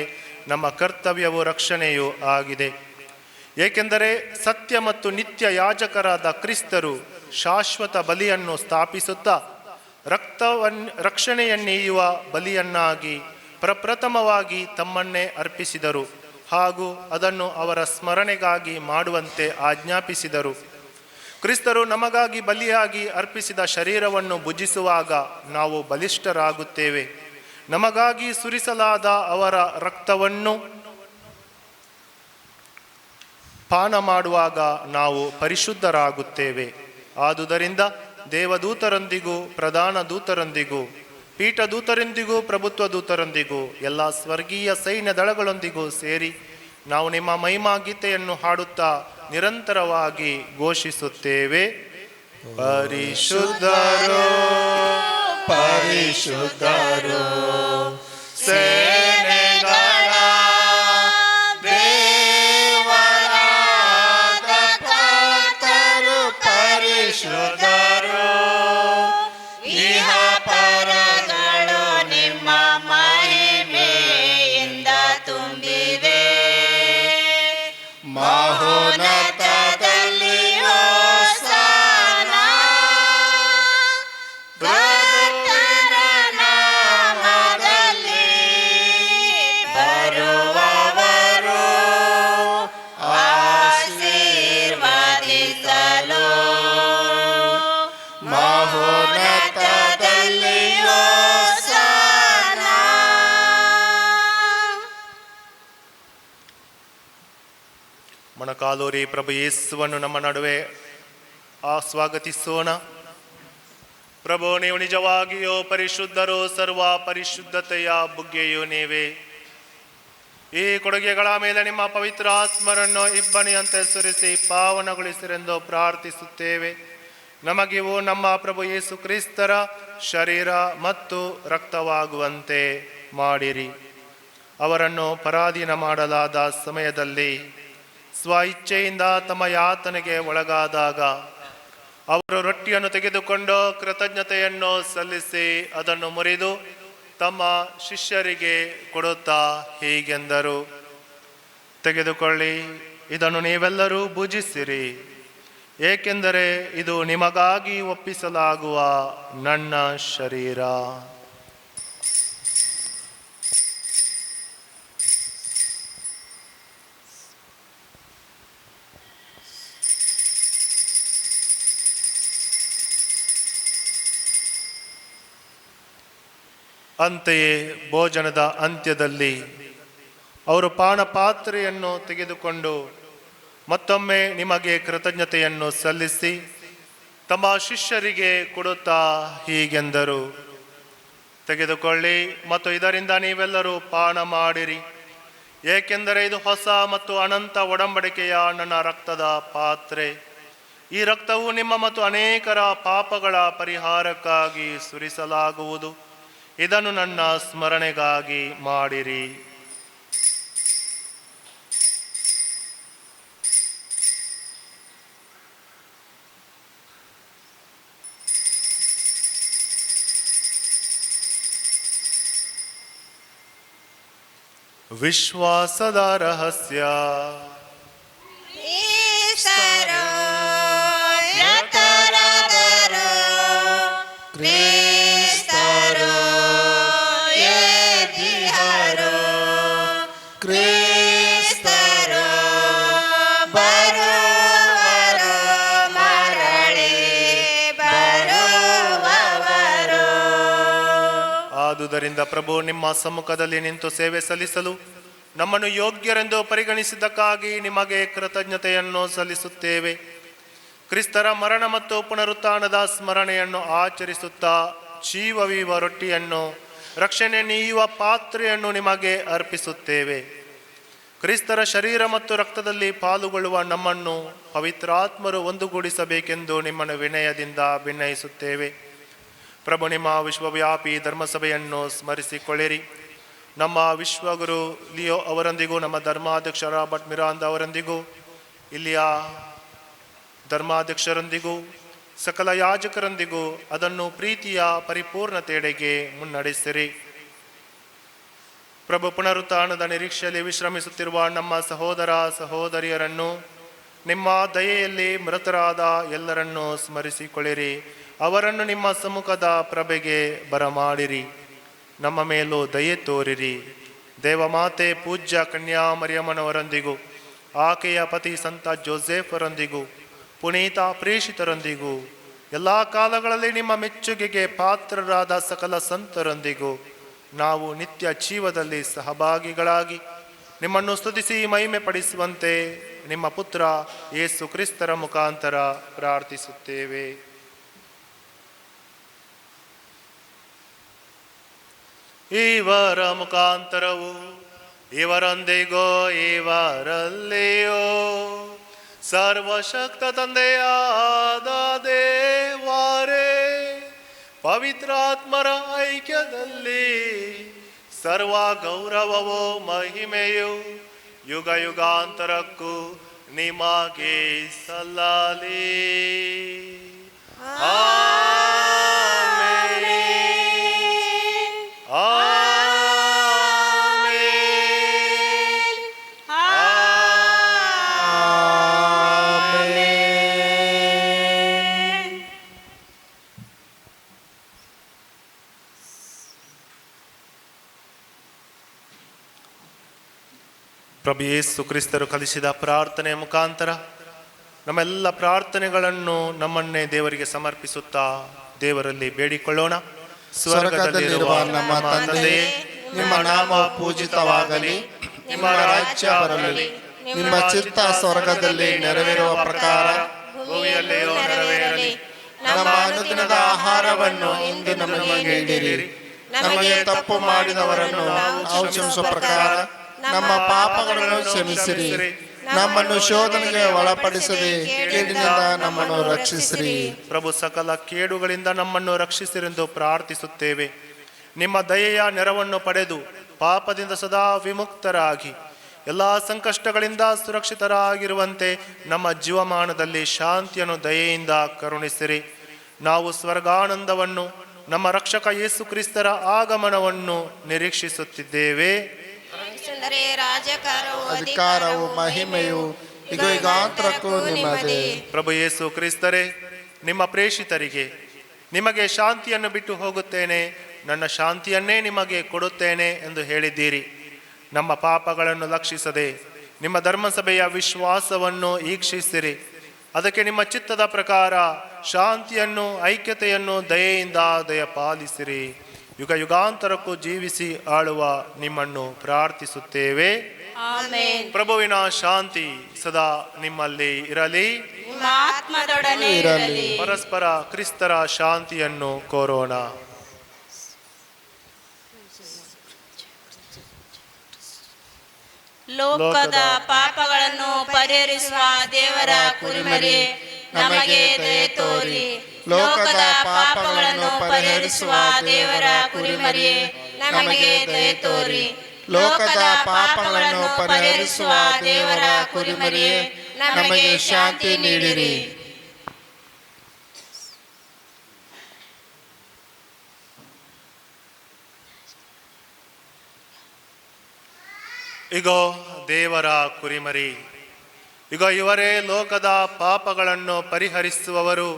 ನಮ್ಮ ಕರ್ತವ್ಯವೂ ರಕ್ಷಣೆಯೂ ಆಗಿದೆ. ಏಕೆಂದರೆ ಸತ್ಯ ಮತ್ತು ನಿತ್ಯ ಯಾಜಕರಾದ ಕ್ರಿಸ್ತರು ಶಾಶ್ವತ ಬಲಿಯನ್ನು ಸ್ಥಾಪಿಸುತ್ತಾ ರಕ್ಷಣೆಯನ್ನೀಯುವ ಬಲಿಯನ್ನಾಗಿ ಪ್ರಪ್ರಥಮವಾಗಿ ತಮ್ಮನ್ನೇ ಅರ್ಪಿಸಿದರು ಹಾಗೂ ಅದನ್ನು ಅವರ ಸ್ಮರಣೆಗಾಗಿ ಮಾಡುವಂತೆ ಆಜ್ಞಾಪಿಸಿದರು. ಕ್ರಿಸ್ತರು ನಮಗಾಗಿ ಬಲಿಯಾಗಿ ಅರ್ಪಿಸಿದ ಶರೀರವನ್ನು ಭುಜಿಸುವಾಗ ನಾವು ಬಲಿಷ್ಠರಾಗುತ್ತೇವೆ. ನಮಗಾಗಿ ಸುರಿಸಲಾದ ಅವರ ರಕ್ತವನ್ನು ಪಾನ ಮಾಡುವಾಗ ನಾವು ಪರಿಶುದ್ಧರಾಗುತ್ತೇವೆ. ಆದುದರಿಂದ ದೇವದೂತರೊಂದಿಗೂ ಪ್ರಧಾನ ದೂತರೊಂದಿಗೂ ಪೀಠದೂತರೊಂದಿಗೂ ಪ್ರಭುತ್ವ ದೂತರೊಂದಿಗೂ ಎಲ್ಲ ಸ್ವರ್ಗೀಯ ಸೈನ್ಯ ದಳಗಳೊಂದಿಗೂ ಸೇರಿ ನಾವು ನಿಮ್ಮ ಮಹಿಮಾ ಗೀತೆಯನ್ನು ಹಾಡುತ್ತಾ ನಿರಂತರವಾಗಿ ಘೋಷಿಸುತ್ತೇವೆ. ಪರಿಶುದ್ಧರೋ ಪರಿಶುದ್ಧರೋ ಸೇನೆಗಳ ದೇವರಾದ ಕರ್ತರು ಪರಿಶುದ್ಧರೋ, ಇಹ ಪರಗಳು ನಿಮ್ಮ ಮಹಿಮೆಯಿಂದ ತುಂಬಿವೆ. ಮಹೋನ್ನತದಲ್ಲಿ ಹೋಸನ, ಕರ್ತನ ನಾಮದಲ್ಲಿ ಬರುವವರು ಆಶೀರ್ವದಿಸಲು. ಮಹೋನ್ನತದಲ್ಲಿ ಹೋಸನ. ಮೊಣಕಾಲೂರಿ ಪ್ರಭು ಯೇಸುವನ್ನು ನಮ್ಮ ನಡುವೆ ಸ್ವಾಗತಿಸೋಣ. ಪ್ರಭು, ನೀವು ನಿಜವಾಗಿಯೂ ಪರಿಶುದ್ಧರು, ಸರ್ವ ಪರಿಶುದ್ಧತೆಯ ಬುಗ್ಗೆಯೂ ನೀವೇ. ಈ ಕೊಡುಗೆಗಳ ಮೇಲೆ ನಿಮ್ಮ ಪವಿತ್ರ ಆತ್ಮರನ್ನು ಇಬ್ಬನಿಯಂತೆ ಸುರಿಸಿ ಪಾವನಗೊಳಿಸಿರೆಂದು ಪ್ರಾರ್ಥಿಸುತ್ತೇವೆ. ನಮಗಿವು ನಮ್ಮ ಪ್ರಭು ಯೇಸು ಕ್ರಿಸ್ತರ ಶರೀರ ಮತ್ತು ರಕ್ತವಾಗುವಂತೆ ಮಾಡಿರಿ. ಅವರನ್ನು ಪರಾಧೀನ ಮಾಡಲಾದ ಸಮಯದಲ್ಲಿ ಸ್ವ ಇಚ್ಛೆಯಿಂದ ತಮ್ಮ ಯಾತನೆಗೆ ಒಳಗಾದಾಗ ಅವರು ರೊಟ್ಟಿಯನ್ನು ತೆಗೆದುಕೊಂಡು ಕೃತಜ್ಞತೆಯನ್ನು ಸಲ್ಲಿಸಿ ಅದನ್ನು ಮುರಿದು ತಮ್ಮ ಶಿಷ್ಯರಿಗೆ ಕೊಡುತ್ತಾ ಹೀಗೆಂದರು: ತೆಗೆದುಕೊಳ್ಳಿ, ಇದನ್ನು ನೀವೆಲ್ಲರೂ ಭುಜಿಸಿರಿ, ಏಕೆಂದರೆ ಇದು ನಿಮಗಾಗಿ ಒಪ್ಪಿಸಲಾಗುವ ನನ್ನ ಶರೀರ. ಅಂತೆಯೇ ಭೋಜನದ ಅಂತ್ಯದಲ್ಲಿ ಅವರು ಪಾನಪಾತ್ರೆಯನ್ನು ತೆಗೆದುಕೊಂಡು ಮತ್ತೊಮ್ಮೆ ನಿಮಗೆ ಕೃತಜ್ಞತೆಯನ್ನು ಸಲ್ಲಿಸಿ ತಮ್ಮ ಶಿಷ್ಯರಿಗೆ ಕೊಡುತ್ತಾ ಹೀಗೆಂದರು, ತೆಗೆದುಕೊಳ್ಳಿ ಮತ್ತು ಇದರಿಂದ ನೀವೆಲ್ಲರೂ ಪಾನ ಮಾಡಿರಿ, ಏಕೆಂದರೆ ಇದು ಹೊಸ ಮತ್ತು ಅನಂತ ಒಡಂಬಡಿಕೆಯ ನನ್ನ ರಕ್ತದ ಪಾತ್ರೆ. ಈ ರಕ್ತವು ನಿಮ್ಮ ಮತ್ತು ಅನೇಕರ ಪಾಪಗಳ ಪರಿಹಾರಕ್ಕಾಗಿ ಸುರಿಸಲಾಗುವುದು. ಇದನ್ನು ನನ್ನ ಸ್ಮರಣೆಗಾಗಿ ಮಾಡಿರಿ. ವಿಶ್ವಾಸದ ರಹಸ್ಯ. ಈಶ್ವರೋ ಯತರಾದರು, ಕ್ರಿಸ್ತರೋ ಎದ್ದಿಹರು, ಕ್ರಿಸ್ತರೋ ಬರುವರು, ಮರಳಿ ಬರುವವರು. ಆದುದರಿಂದ ಪ್ರಭು, ನಿಮ್ಮ ಸಮ್ಮುಖದಲ್ಲಿ ನಿಂತು ಸೇವೆ ಸಲ್ಲಿಸಲು ನಮ್ಮನ್ನು ಯೋಗ್ಯರೆಂದು ಪರಿಗಣಿಸಿದ್ದಕ್ಕಾಗಿ ನಿಮಗೆ ಕೃತಜ್ಞತೆಯನ್ನು ಸಲ್ಲಿಸುತ್ತೇವೆ. ಕ್ರಿಸ್ತರ ಮರಣ ಮತ್ತು ಪುನರುತ್ಥಾನದ ಸ್ಮರಣೆಯನ್ನು ಆಚರಿಸುತ್ತಾ ಜೀವವೀವ ರೊಟ್ಟಿಯನ್ನು, ರಕ್ಷಣೆ ನೀಯುವ ಪಾತ್ರೆಯನ್ನು ನಿಮಗೆ ಅರ್ಪಿಸುತ್ತೇವೆ. ಕ್ರಿಸ್ತರ ಶರೀರ ಮತ್ತು ರಕ್ತದಲ್ಲಿ ಪಾಲುಗೊಳ್ಳುವ ನಮ್ಮನ್ನು ಪವಿತ್ರಾತ್ಮರು ಒಂದುಗೂಡಿಸಬೇಕೆಂದು ನಿಮ್ಮನ್ನು ವಿನಯದಿಂದ ಭಿನ್ನಯಿಸುತ್ತೇವೆ. ಪ್ರಭು, ನಿಮ್ಮ ವಿಶ್ವವ್ಯಾಪಿ ಧರ್ಮಸಭೆಯನ್ನು ಸ್ಮರಿಸಿಕೊಳ್ಳಿರಿ. ನಮ್ಮ ವಿಶ್ವಗುರು ಲಿಯೋ ಅವರೊಂದಿಗೂ, ನಮ್ಮ ಧರ್ಮಾಧ್ಯಕ್ಷ ರಾಬರ್ಟ್ ಮಿರಾಂದ ಅವರೊಂದಿಗೂ, ಇಲ್ಲಿಯ ಧರ್ಮಾಧ್ಯಕ್ಷರೊಂದಿಗೂ, ಸಕಲ ಯಾಜಕರೊಂದಿಗೂ ಅದನ್ನು ಪ್ರೀತಿಯ ಪರಿಪೂರ್ಣತೆಯೆಡೆಗೆ ಮುನ್ನಡೆಸಿರಿ. ಪ್ರಭು, ಪುನರುತ್ಥಾನದ ನಿರೀಕ್ಷೆಯಲ್ಲಿ ವಿಶ್ರಮಿಸುತ್ತಿರುವ ನಮ್ಮ ಸಹೋದರ ಸಹೋದರಿಯರನ್ನು, ನಿಮ್ಮ ದಯೆಯಲ್ಲಿ ಮೃತರಾದ ಎಲ್ಲರನ್ನೂ ಸ್ಮರಿಸಿಕೊಳ್ಳಿರಿ. ಅವರನ್ನು ನಿಮ್ಮ ಸಮ್ಮುಖದ ಪ್ರಭೆಗೆ ಬರಮಾಡಿರಿ. ನಮ್ಮ ಮೇಲೂ ದಯೆ ತೋರಿರಿ. ದೇವಮಾತೆ ಪೂಜ್ಯ ಕನ್ಯಾ ಮರಿಯಮ್ಮನವರೊಂದಿಗೂ, ಆಕೆಯ ಪತಿ ಸಂತ ಜೋಸೆಫರೊಂದಿಗೂ, ಪುನೀತ ಪ್ರೇಷಿತರೊಂದಿಗೂ, ಎಲ್ಲ ಕಾಲಗಳಲ್ಲಿ ನಿಮ್ಮ ಮೆಚ್ಚುಗೆಗೆ ಪಾತ್ರರಾದ ಸಕಲ ಸಂತರೊಂದಿಗೂ ನಾವು ನಿತ್ಯ ಜೀವದಲ್ಲಿ ಸಹಭಾಗಿಗಳಾಗಿ ನಿಮ್ಮನ್ನು ಸ್ತುತಿಸಿ ಮಹಿಮೆ ಪಡಿಸುವಂತೆ ನಿಮ್ಮ ಪುತ್ರ ಯೇಸು ಕ್ರಿಸ್ತರ ಮುಖಾಂತರ ಪ್ರಾರ್ಥಿಸುತ್ತೇವೆ. ಇವರ ಮುಖಾಂತರವು ಇವರೊಂದಿಗೋ ಇವರಲ್ಲಿಯೋ ಸರ್ವಶಕ್ತ ತಂದೆಯಾದ ದೇವರೇ, ಪವಿತ್ರಾತ್ಮರ ಐಕ್ಯದಲ್ಲಿ ಸರ್ವ ಗೌರವವೋ ಮಹಿಮೆಯು ಯುಗ ಯುಗಾಂತರಕ್ಕೂ ನಿಮಗೆ ಸಲ್ಲಲಿ. ಪ್ರಭು ಯೇಸು ಕ್ರಿಸ್ತರು ಕಲಿಸಿದ ಪ್ರಾರ್ಥನೆಯ ಮುಖಾಂತರ ನಮ್ಮೆಲ್ಲ ಪ್ರಾರ್ಥನೆಗಳನ್ನು ನಮ್ಮನ್ನೇ ದೇವರಿಗೆ ಸಮರ್ಪಿಸುತ್ತಾ ದೇವರಲ್ಲಿ ಬೇಡಿಕೊಳ್ಳೋಣ. ಸ್ವರ್ಗದಲ್ಲಿರುವ ನಮ್ಮ ತಂದೆಯೇ, ನಿಮ್ಮ ನಾಮ ಪೂಜಿತವಾಗಲಿ, ನಿಮ್ಮ ರಾಜ್ಯ ಬರಲಿ, ನಿಮ್ಮ ಚಿತ್ತ ಸ್ವರ್ಗದಲ್ಲಿ ನೆರವೇರುವ ಪ್ರಕಾರ ಭೂಮಿಯಲ್ಲಿಯೂ ನೆರವೇರಲಿ. ನಮ್ಮ ಅನುದಿನದ ಆಹಾರವನ್ನು ಇಂದು ನಮಗೆ ನೀಡಿರಿ. ನಮಗೆ ತಪ್ಪು ಮಾಡಿದವರನ್ನು ನಾವು ಕ್ಷಮಿಸುವ ಪ್ರಕಾರ ನಮ್ಮ ಪಾಪಗಳನ್ನು ಕ್ಷಮಿಸಿರಿ. ನಮ್ಮನ್ನು ಶೋಧನೆಗೆ ಒಳಪಡಿಸದೆ ಕೇಡಿನಿಂದ ನಮ್ಮನ್ನು ರಕ್ಷಿಸಿರಿ. ಪ್ರಭು, ಸಕಲ ಕೇಡುಗಳಿಂದ ನಮ್ಮನ್ನು ರಕ್ಷಿಸಿರೆಂದು ಪ್ರಾರ್ಥಿಸುತ್ತೇವೆ. ನಿಮ್ಮ ದಯೆಯ ನೆರವನ್ನು ಪಡೆದು ಪಾಪದಿಂದ ಸದಾ ವಿಮುಕ್ತರಾಗಿ ಎಲ್ಲ ಸಂಕಷ್ಟಗಳಿಂದ ಸುರಕ್ಷಿತರಾಗಿರುವಂತೆ ನಮ್ಮ ಜೀವಮಾನದಲ್ಲಿ ಶಾಂತಿಯನ್ನು ದಯೆಯಿಂದ ಕರುಣಿಸಿರಿ. ನಾವು ಸ್ವರ್ಗಾನಂದವನ್ನು, ನಮ್ಮ ರಕ್ಷಕ ಯೇಸು ಕ್ರಿಸ್ತರ ಆಗಮನವನ್ನು ನಿರೀಕ್ಷಿಸುತ್ತಿದ್ದೇವೆ. ಅಧಿಕಾರವು ಮಹಿಮೆಯು ಯುಗಾಂತರಕ್ಕೂ ನಿಮ್ಮದೇ. ಪ್ರಭು ಯೇಸು ಕ್ರಿಸ್ತರೇ, ನಿಮ್ಮ ಪ್ರೇಷಿತರಿಗೆ ನಿಮಗೆ ಶಾಂತಿಯನ್ನು ಬಿಟ್ಟು ಹೋಗುತ್ತೇನೆ, ನನ್ನ ಶಾಂತಿಯನ್ನೇ ನಿಮಗೆ ಕೊಡುತ್ತೇನೆ ಎಂದು ಹೇಳಿದ್ದೀರಿ. ನಮ್ಮ ಪಾಪಗಳನ್ನು ಲಕ್ಷಿಸದೆ ನಿಮ್ಮ ಧರ್ಮಸಭೆಯ ವಿಶ್ವಾಸವನ್ನು ಈಕ್ಷಿಸಿರಿ. ಅದಕ್ಕೆ ನಿಮ್ಮ ಚಿತ್ತದ ಪ್ರಕಾರ ಶಾಂತಿಯನ್ನು, ಐಕ್ಯತೆಯನ್ನು ದಯೆಯಿಂದ ದಯಪಾಲಿಸಿರಿ. ಯುಗ ಯುಗಾಂತರಕ್ಕೂ ಜೀವಿಸಿ ಆಳುವ ನಿಮ್ಮನ್ನು ಪ್ರಾರ್ಥಿಸುತ್ತೇವೆ. ಆಮೆನ್. ಪ್ರಭುವಿನ ಶಾಂತಿ ಸದಾ ನಿಮ್ಮಲ್ಲಿ ಇರಲಿ. ನಿಮ್ಮ ಆತ್ಮದೊಡನೆ ಇರಲಿ. ಪರಸ್ಪರ ಕ್ರಿಸ್ತರ ಶಾಂತಿಯನ್ನು ಕೋರೋಣ. ಲೋಕದ ಪಾಪಗಳನ್ನು ಪರಿಹರಿಸುವ ದೇವರ ಕುರಿಮರಿ, ನಮಗೆ ದಯೆ ತೋರಿ. ಲೋಕದ ಪಾಪಗಳನ್ನು ಪರಿಹರಿಸುವ ದೇವರ ಕುರಿಮರಿ, ನಮಗೆ ದಯೆ ತೋರಿ. ಲೋಕದ ಪಾಪಗಳನ್ನು ಪರಿಹರಿಸುವ ದೇವರ ಕುರಿಮರಿ, ನಮಗೆ ಶಾಂತಿ ನೀಡಿರಿ. ಇಗೋ ದೇವರ ಕುರಿಮರಿ, ಈಗ ಇವರೇ ಲೋಕದ ಪಾಪಗಳನ್ನು ಪರಿಹರಿಸುವವರು.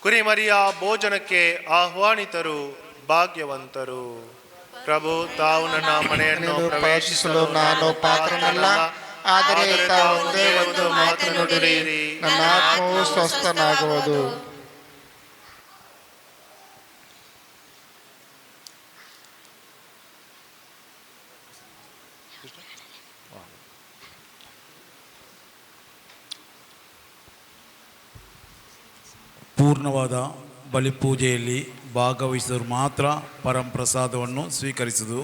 ಕುರಿಮರಿಯ ಭೋಜನಕ್ಕೆ ಆಹ್ವಾನಿತರು ಭಾಗ್ಯವಂತರು. ಪ್ರಭು, ತಾವು ನನ್ನ ಮನೆಯನ್ನು ಪ್ರವೇಶಿಸಲು ನಾನು ಪಾತ್ರನಲ್ಲ, ಆದರೆ ತಾವು ಒಂದೇ ಒಂದು ಮಾತು ನುಡಿಯಿರಿ, ನನ್ನ ಆತ್ಮವು ಸ್ವಸ್ಥನಾಗುವುದು. ಪೂರ್ಣವಾದ ಬಲಿಪೂಜೆಯಲ್ಲಿ ಭಾಗವಹಿಸಿದವರು ಮಾತ್ರ ಪರಂಪ್ರಸಾದವನ್ನು ಸ್ವೀಕರಿಸುವುದು.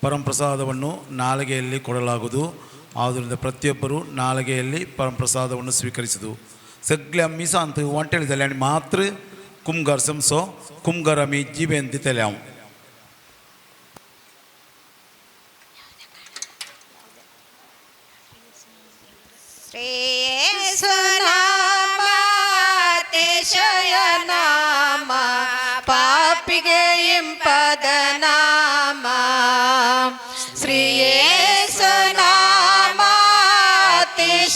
ಪರಂಪ್ರಸಾದವನ್ನು ನಾಲಿಗೆಯಲ್ಲಿ ಕೊಡಲಾಗುವುದು. ಆದ್ದರಿಂದ ಪ್ರತಿಯೊಬ್ಬರು ನಾಲಿಗೆಯಲ್ಲಿ ಪರಂಪ್ರಸಾದವನ್ನು ಸ್ವೀಕರಿಸುವುದು. सगळे आम्ही सांगतो वांटेले जाले आनी मात्र कुमगार समसो कुमगार आमी जिबेन दितले हांव. ಶ್ರೇಯಸ್ಸುನಾಮ ಅತಿಶಯನಾಮ ಪಾಪಿಗೆ ಇಂಪದ ನಾಮ. ಶ್ರೇಯಸ್ಸುನಾಮ ಅತಿಶಯನಾಮ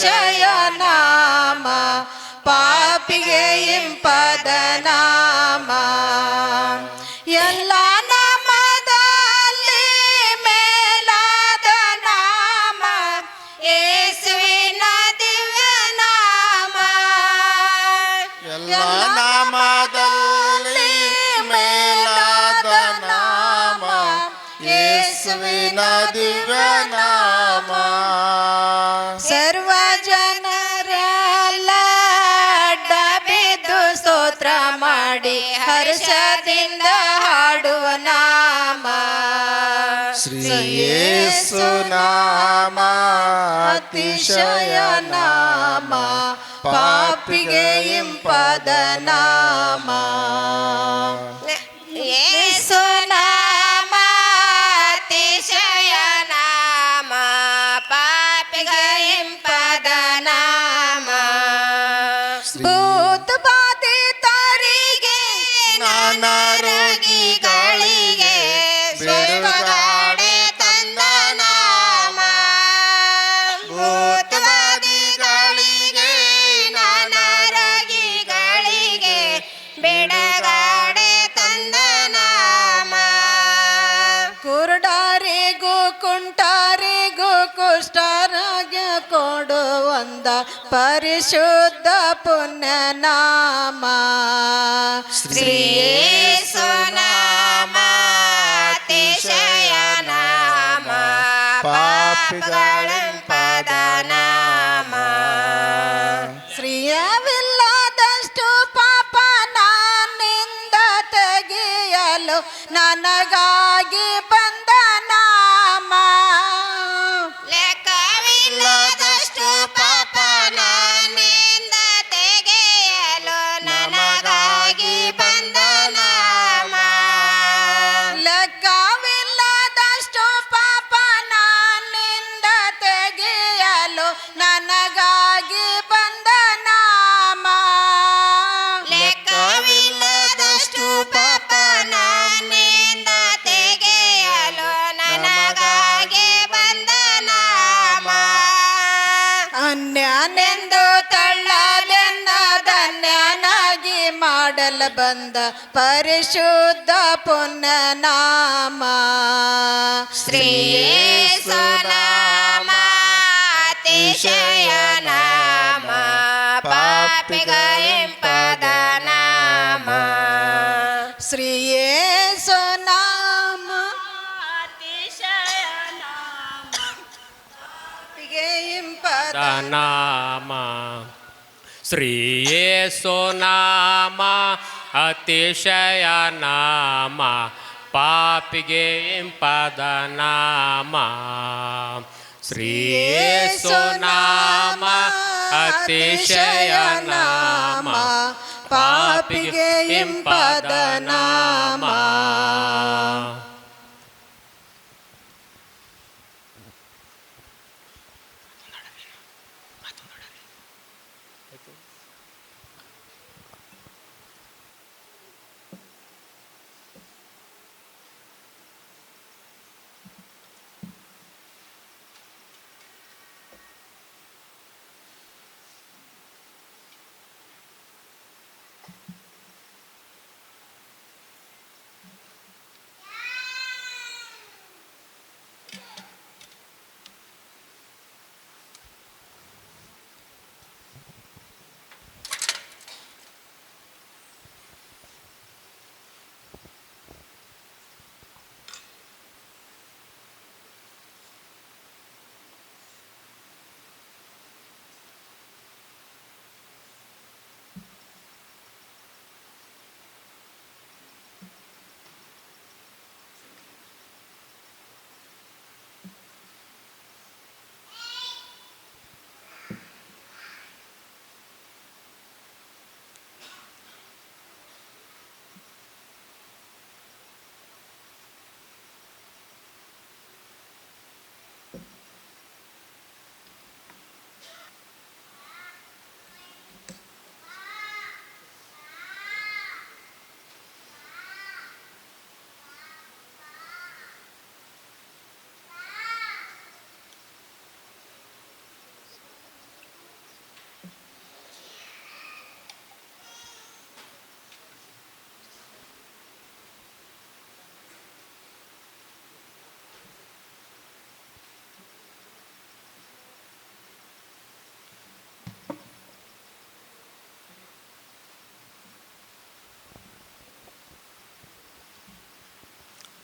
ಪಾಪಿಗೆ ಇಂಪದ ನಾಮ. ಎಲ್ಲ ನಾಮದಲ್ಲಿ ಮೇಲಾದ ನಾಮ ಯೇಸುವಿನ ದಿವ್ಯ ನಾಮ. ಎಲ್ಲ ನಾಮದಲ್ಲಿ ಮೇಲಾದ ನಾಮ ಯೇಸುವಿನ ದಿವ್ಯ ನಾಮ. ಸರ್ವ ಜನರೆಲ್ಲ ಅಡ್ಡ ಬಿದ್ದು ಸ್ತೋತ್ರ ಮಾಡಿ ಹರ್ಷದಿಂದ ಹಾಡುವ ನಾಮ. ಶ್ರೀ ಯೇಸು ನಾಮ ಅತಿಶಯ ನಾಮ ಪಾಪಿಗೆ ಇಂಪದ ನಾಮ. ಯೇಸು ನಾಮ ಅತಿಶಯ ನಾಮ ಪಾಪಿಗೆ ಇಂಪದ ನಾಮ. ಭೂತ ಬಾಧಿತರಿಗೆ ನಾನಾ ರೋಗಿಗಳಿಗೆ ಬಿಡುಗಡೆ ತಂದ ನಾಮ. ಭೂತ ಬಾಧಿಗಳಿಗೆ ನಾನಾ ರೋಗಿಗಳಿಗೆ ಬಿಡುಗಡೆ ತಂದ ನಾಮ. ಕುರುಡರಿಗೂ ಕುಂಟರಿಗೂ ಕುಷ್ಠರೋಗ ಕೊಡುವಂದ ಪರಿಶುದ್ಧ ಪುಣ್ಯ ನಾಮ. ಶ್ರೀ ಯೇಸು ನಾಮ ಅತಿಶಯ ನಾಮ ಪಾಪಿಗಳಿಂಪದ ನಾಮ. ಶ್ರೀಯವಿಲ್ಲದಷ್ಟು ಪಾಪ ನನ್ನಿಂದ ತೆಗೆಯಲು ನನಗಾಗಿ ಬಂದ ನಾಮ. ಲೆಕ್ಕವಿಲ್ಲದಷ್ಟು ಪಾಪ ನನ್ನಿಂದ ತೆಗೆಯಲು ನನಗಾಗಿ ಬಂದ ನಾಮ. ಲೆಕ್ಕವಿಲ್ಲದಷ್ಟು ಪಾಪ ನನ್ನಿಂದ ತೆಗೆಯಲು ನನಗಾಗಿ ಬಂದ ನಾಮ. ಲೆಕ್ಕವಿಲ್ಲದಷ್ಟು ಪಾಪ ನನ್ನಿಂದ ತೆಗೆಯಲು ನನಗಾಗಿ ಬಂದ ನಾಮ. ಅನ್ಯನೆಂದು ತಳ್ಳಲೆನ್ನ ಧನ್ಯನಾಗಿ ಮಾಡಲು ಬಂದ ಪರಿಶುದ್ಧ ಪುಣ್ಯ ನಾಮ. ಶ್ರೀ ಯೇಸು ನಾಮ ಅತಿಶಯ ನಾಮ ಪಾಪಿಗಳಿಂಪದ ನಾಮ. ಶ್ರೀ ಯೇಸು ನಾಮ ಶ್ರೀ ಯೇಸು ನಾಮ ಅತಿಶಯ ನಾಮ ಪಾಪಿಗೆ ಇಂಪಾದ ನಾಮ ಶ್ರೀ ಯೇಸು ನಾಮ ಅತಿಶಯ ನಾಮ ಪಾಪಿಗೆ ಇಂಪಾದ ನಾಮ.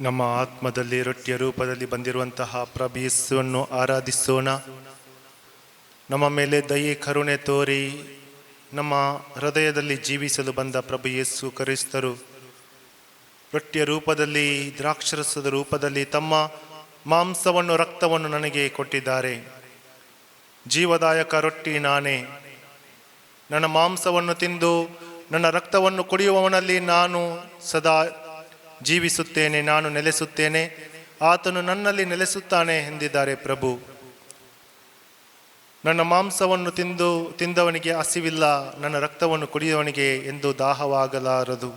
ನಮ್ಮ ಆತ್ಮದಲ್ಲಿ ರೊಟ್ಟಿಯ ರೂಪದಲ್ಲಿ ಬಂದಿರುವಂತಹ ಪ್ರಭು ಯೇಸುವನ್ನು ಆರಾಧಿಸೋಣ. ನಮ್ಮ ಮೇಲೆ ದಯೆ ಕರುಣೆ ತೋರಿ ನಮ್ಮ ಹೃದಯದಲ್ಲಿ ಜೀವಿಸಲು ಬಂದ ಪ್ರಭು ಯೇಸು ಕ್ರಿಸ್ತರು ರೊಟ್ಟಿಯ ರೂಪದಲ್ಲಿ, ದ್ರಾಕ್ಷರಸದ ರೂಪದಲ್ಲಿ ತಮ್ಮ ಮಾಂಸವನ್ನು ರಕ್ತವನ್ನು ನನಗೆ ಕೊಟ್ಟಿದ್ದಾರೆ. ಜೀವದಾಯಕ ರೊಟ್ಟಿ ನಾನೇ. ನನ್ನ ಮಾಂಸವನ್ನು ತಿಂದು ನನ್ನ ರಕ್ತವನ್ನು ಕುಡಿಯುವವನಲ್ಲಿ ನಾನು ಸದಾ ಜೀವಿಸುತ್ತೇನೆ, ನಾನು ನೆಲೆಸುತ್ತೇನೆ, ಆತನು ನನ್ನಲ್ಲಿ ನೆಲೆಸುತ್ತಾನೆ ಎಂದಿದ್ದಾರೆ ಪ್ರಭು. ನನ್ನ ಮಾಂಸವನ್ನು ತಿಂದವನಿಗೆ ಹಸಿವಿಲ್ಲ, ನನ್ನ ರಕ್ತವನ್ನು ಕುಡಿಯುವವನಿಗೆ ಎಂದು ದಾಹವಾಗಲಾರದು.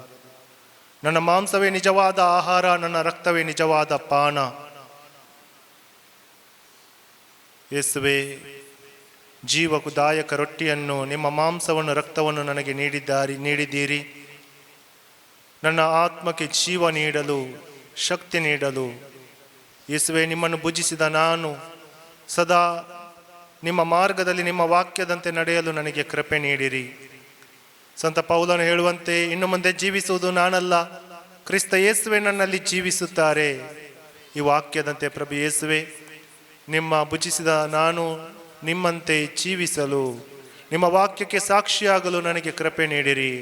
ನನ್ನ ಮಾಂಸವೇ ನಿಜವಾದ ಆಹಾರ, ನನ್ನ ರಕ್ತವೇ ನಿಜವಾದ ಪಾನ. ಯೇಸುವೇ, ಜೀವದಾಯಕ ರೊಟ್ಟಿಯನ್ನು, ನಿಮ್ಮ ಮಾಂಸವನ್ನು ರಕ್ತವನ್ನು ನನಗೆ ನೀಡಿದ್ದೀರಿ. ನನ್ನ ಆತ್ಮಕ್ಕೆ ಜೀವ ನೀಡಲು, ಶಕ್ತಿ ನೀಡಲು. ಯೇಸುವೇ, ನಿಮ್ಮನ್ನು ಭುಜಿಸಿದ ನಾನು ಸದಾ ನಿಮ್ಮ ಮಾರ್ಗದಲ್ಲಿ ನಿಮ್ಮ ವಾಕ್ಯದಂತೆ ನಡೆಯಲು ನನಗೆ ಕೃಪೆ ನೀಡಿರಿ. ಸಂತ ಪೌಲನು ಹೇಳುವಂತೆ, ಇನ್ನು ಮುಂದೆ ಜೀವಿಸುವುದು ನಾನಲ್ಲ, ಕ್ರಿಸ್ತ ಯೇಸುವೆ ನನ್ನಲ್ಲಿ ಜೀವಿಸುತ್ತಾರೆ. ಈ ವಾಕ್ಯದಂತೆ ಪ್ರಭು ಯೇಸುವೆ, ನಿಮ್ಮ ಭುಜಿಸಿದ ನಾನು ನಿಮ್ಮಂತೆ ಜೀವಿಸಲು, ನಿಮ್ಮ ವಾಕ್ಯಕ್ಕೆ ಸಾಕ್ಷಿಯಾಗಲು ನನಗೆ ಕೃಪೆ ನೀಡಿರಿ.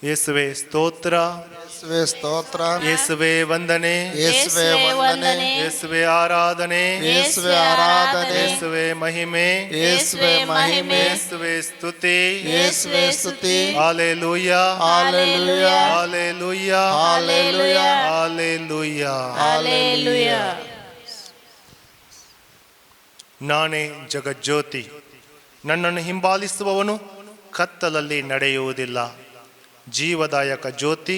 ಯೇಸುವೆ ಸ್ತೋತ್ರ, ಯೇಸುವೆ ಸ್ತೋತ್ರ, ಯೇಸುವೆ ವಂದನೆ, ಯೇಸುವೆ ವಂದನೆ, ಯೇಸುವೆ ಆರಾಧನೆ, ಯೇಸುವೆ ಆರಾಧನೆ, ಯೇಸುವೆ ಮಹಿಮೆ, ಯೇಸುವೆ ಮಹಿಮೆ, ಯೇಸುವೆ ಸ್ತುತಿ, ಯೇಸುವೆ ಸ್ತುತಿ. Hallelujah, hallelujah, hallelujah, hallelujah, hallelujah, hallelujah. ನಾನೇ ಜಗಜ್ಯೋತಿ. ನನ್ನನ್ನು ಹಿಂಬಾಲಿಸುವವನು ಕತ್ತಲಲ್ಲಿ ನಡೆಯುವುದಿಲ್ಲ, ಜೀವದಾಯಕ ಜ್ಯೋತಿ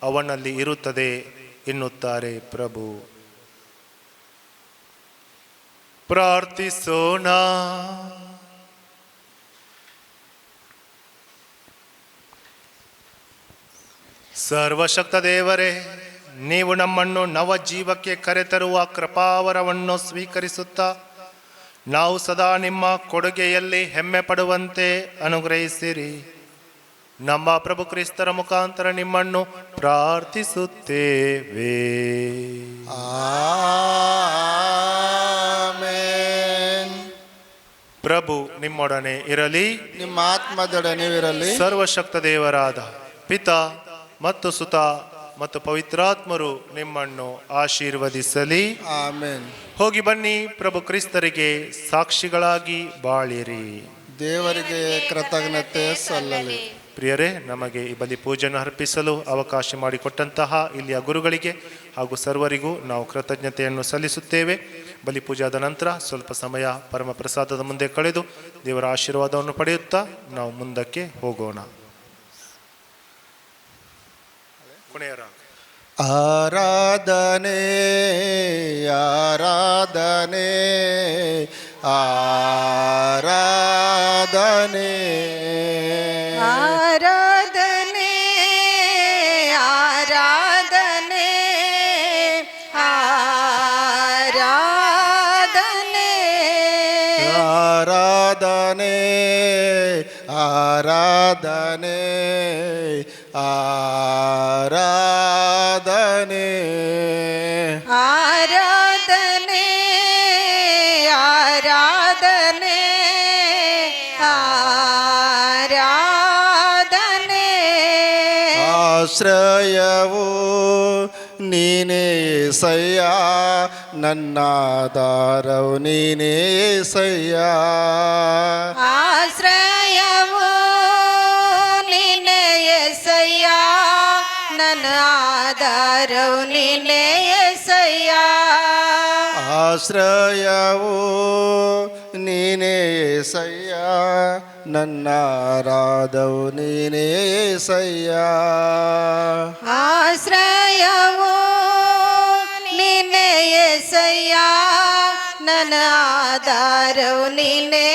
ಅವನಲ್ಲಿ ಇರುತ್ತದೆ ಎನ್ನುತ್ತಾರೆ ಪ್ರಭು. ಪ್ರಾರ್ಥಿಸೋಣ. ಸರ್ವಶಕ್ತ ದೇವರೇ, ನೀವು ನಮ್ಮನ್ನು ನವ ಜೀವಕ್ಕೆ ಕರೆತರುವ ಕೃಪಾವರವನ್ನು ಸ್ವೀಕರಿಸುತ್ತಾ ನಾವು ಸದಾ ನಿಮ್ಮ ಕೊಡುಗೆಯಲ್ಲಿ ಹೆಮ್ಮೆ ಪಡುವಂತೆ ಅನುಗ್ರಹಿಸಿರಿ. ನಮ್ಮ ಪ್ರಭು ಕ್ರಿಸ್ತರ ಮುಖಾಂತರ ನಿಮ್ಮನ್ನು ಪ್ರಾರ್ಥಿಸುತ್ತೇವೆ. ಆಮೆನ್. ಪ್ರಭು ನಿಮ್ಮೊಡನೆ ಇರಲಿ. ನಿಮ್ಮ ಆತ್ಮದೊಡನೆ ಇರಲಿ. ಸರ್ವಶಕ್ತ ದೇವರಾದ ಪಿತಾ ಮತ್ತು ಸುತ ಮತ್ತು ಪವಿತ್ರಾತ್ಮರು ನಿಮ್ಮನ್ನು ಆಶೀರ್ವದಿಸಲಿ. ಆಮೇನ್. ಹೋಗಿ ಬನ್ನಿ, ಪ್ರಭು ಕ್ರಿಸ್ತರಿಗೆ ಸಾಕ್ಷಿಗಳಾಗಿ ಬಾಳಿರಿ. ದೇವರಿಗೆ ಕೃತಜ್ಞತೆ ಸಲ್ಲಲಿ. ಪ್ರಿಯರೇ, ನಮಗೆ ಈ ಬಲಿ ಪೂಜೆಯನ್ನು ಅರ್ಪಿಸಲು ಅವಕಾಶ ಮಾಡಿಕೊಟ್ಟಂತಹ ಇಲ್ಲಿಯ ಗುರುಗಳಿಗೆ ಹಾಗೂ ಸರ್ವರಿಗೂ ನಾವು ಕೃತಜ್ಞತೆಯನ್ನು ಸಲ್ಲಿಸುತ್ತೇವೆ. ಬಲಿ ಪೂಜೆ ಆದ ನಂತರ ಸ್ವಲ್ಪ ಸಮಯ ಪರಮ ಪ್ರಸಾದದ ಮುಂದೆ ಕಳೆದು ದೇವರ ಆಶೀರ್ವಾದವನ್ನು ಪಡೆಯುತ್ತಾ ನಾವು ಮುಂದಕ್ಕೆ ಹೋಗೋಣ. ಆರಾಧನೆ ಆರಾಧನೆ ಆರಾಧನೆ ಆರಾಧನೆ ಆರಾಧನೆ ಆರಾಧನೆ ಆರಾಧನೆ ಆರಾಧನೆ ಆರಾಧನೆ ಆರಾಧನೆ ಆರಾಧನೆ ಆರಾಧನೆ ಆಶ್ರಯವು ನೀನೇ ಸಯ್ಯ, ನನ್ನಾಧಾರವು ನೀನೇ ಸಯ್ಯ. ಆಶ್ರಯವು ನೀನೇ ಎಸಯ್ಯ, ನನ್ನ ಆಧಾರವು ನೀನೇ ಎಸಯ್ಯ. ಆಶ್ರಯವು ನೀನೇ ಸಯ್ಯ, ನನ್ನ ಆರಾಧವು ನೀನೇ ಸಯ್ಯ. ಆಶ್ರಯವು ನೀನೇ ಎಸಯ್ಯ, ನನ್ನ ಆಧಾರವು ನೀನೇ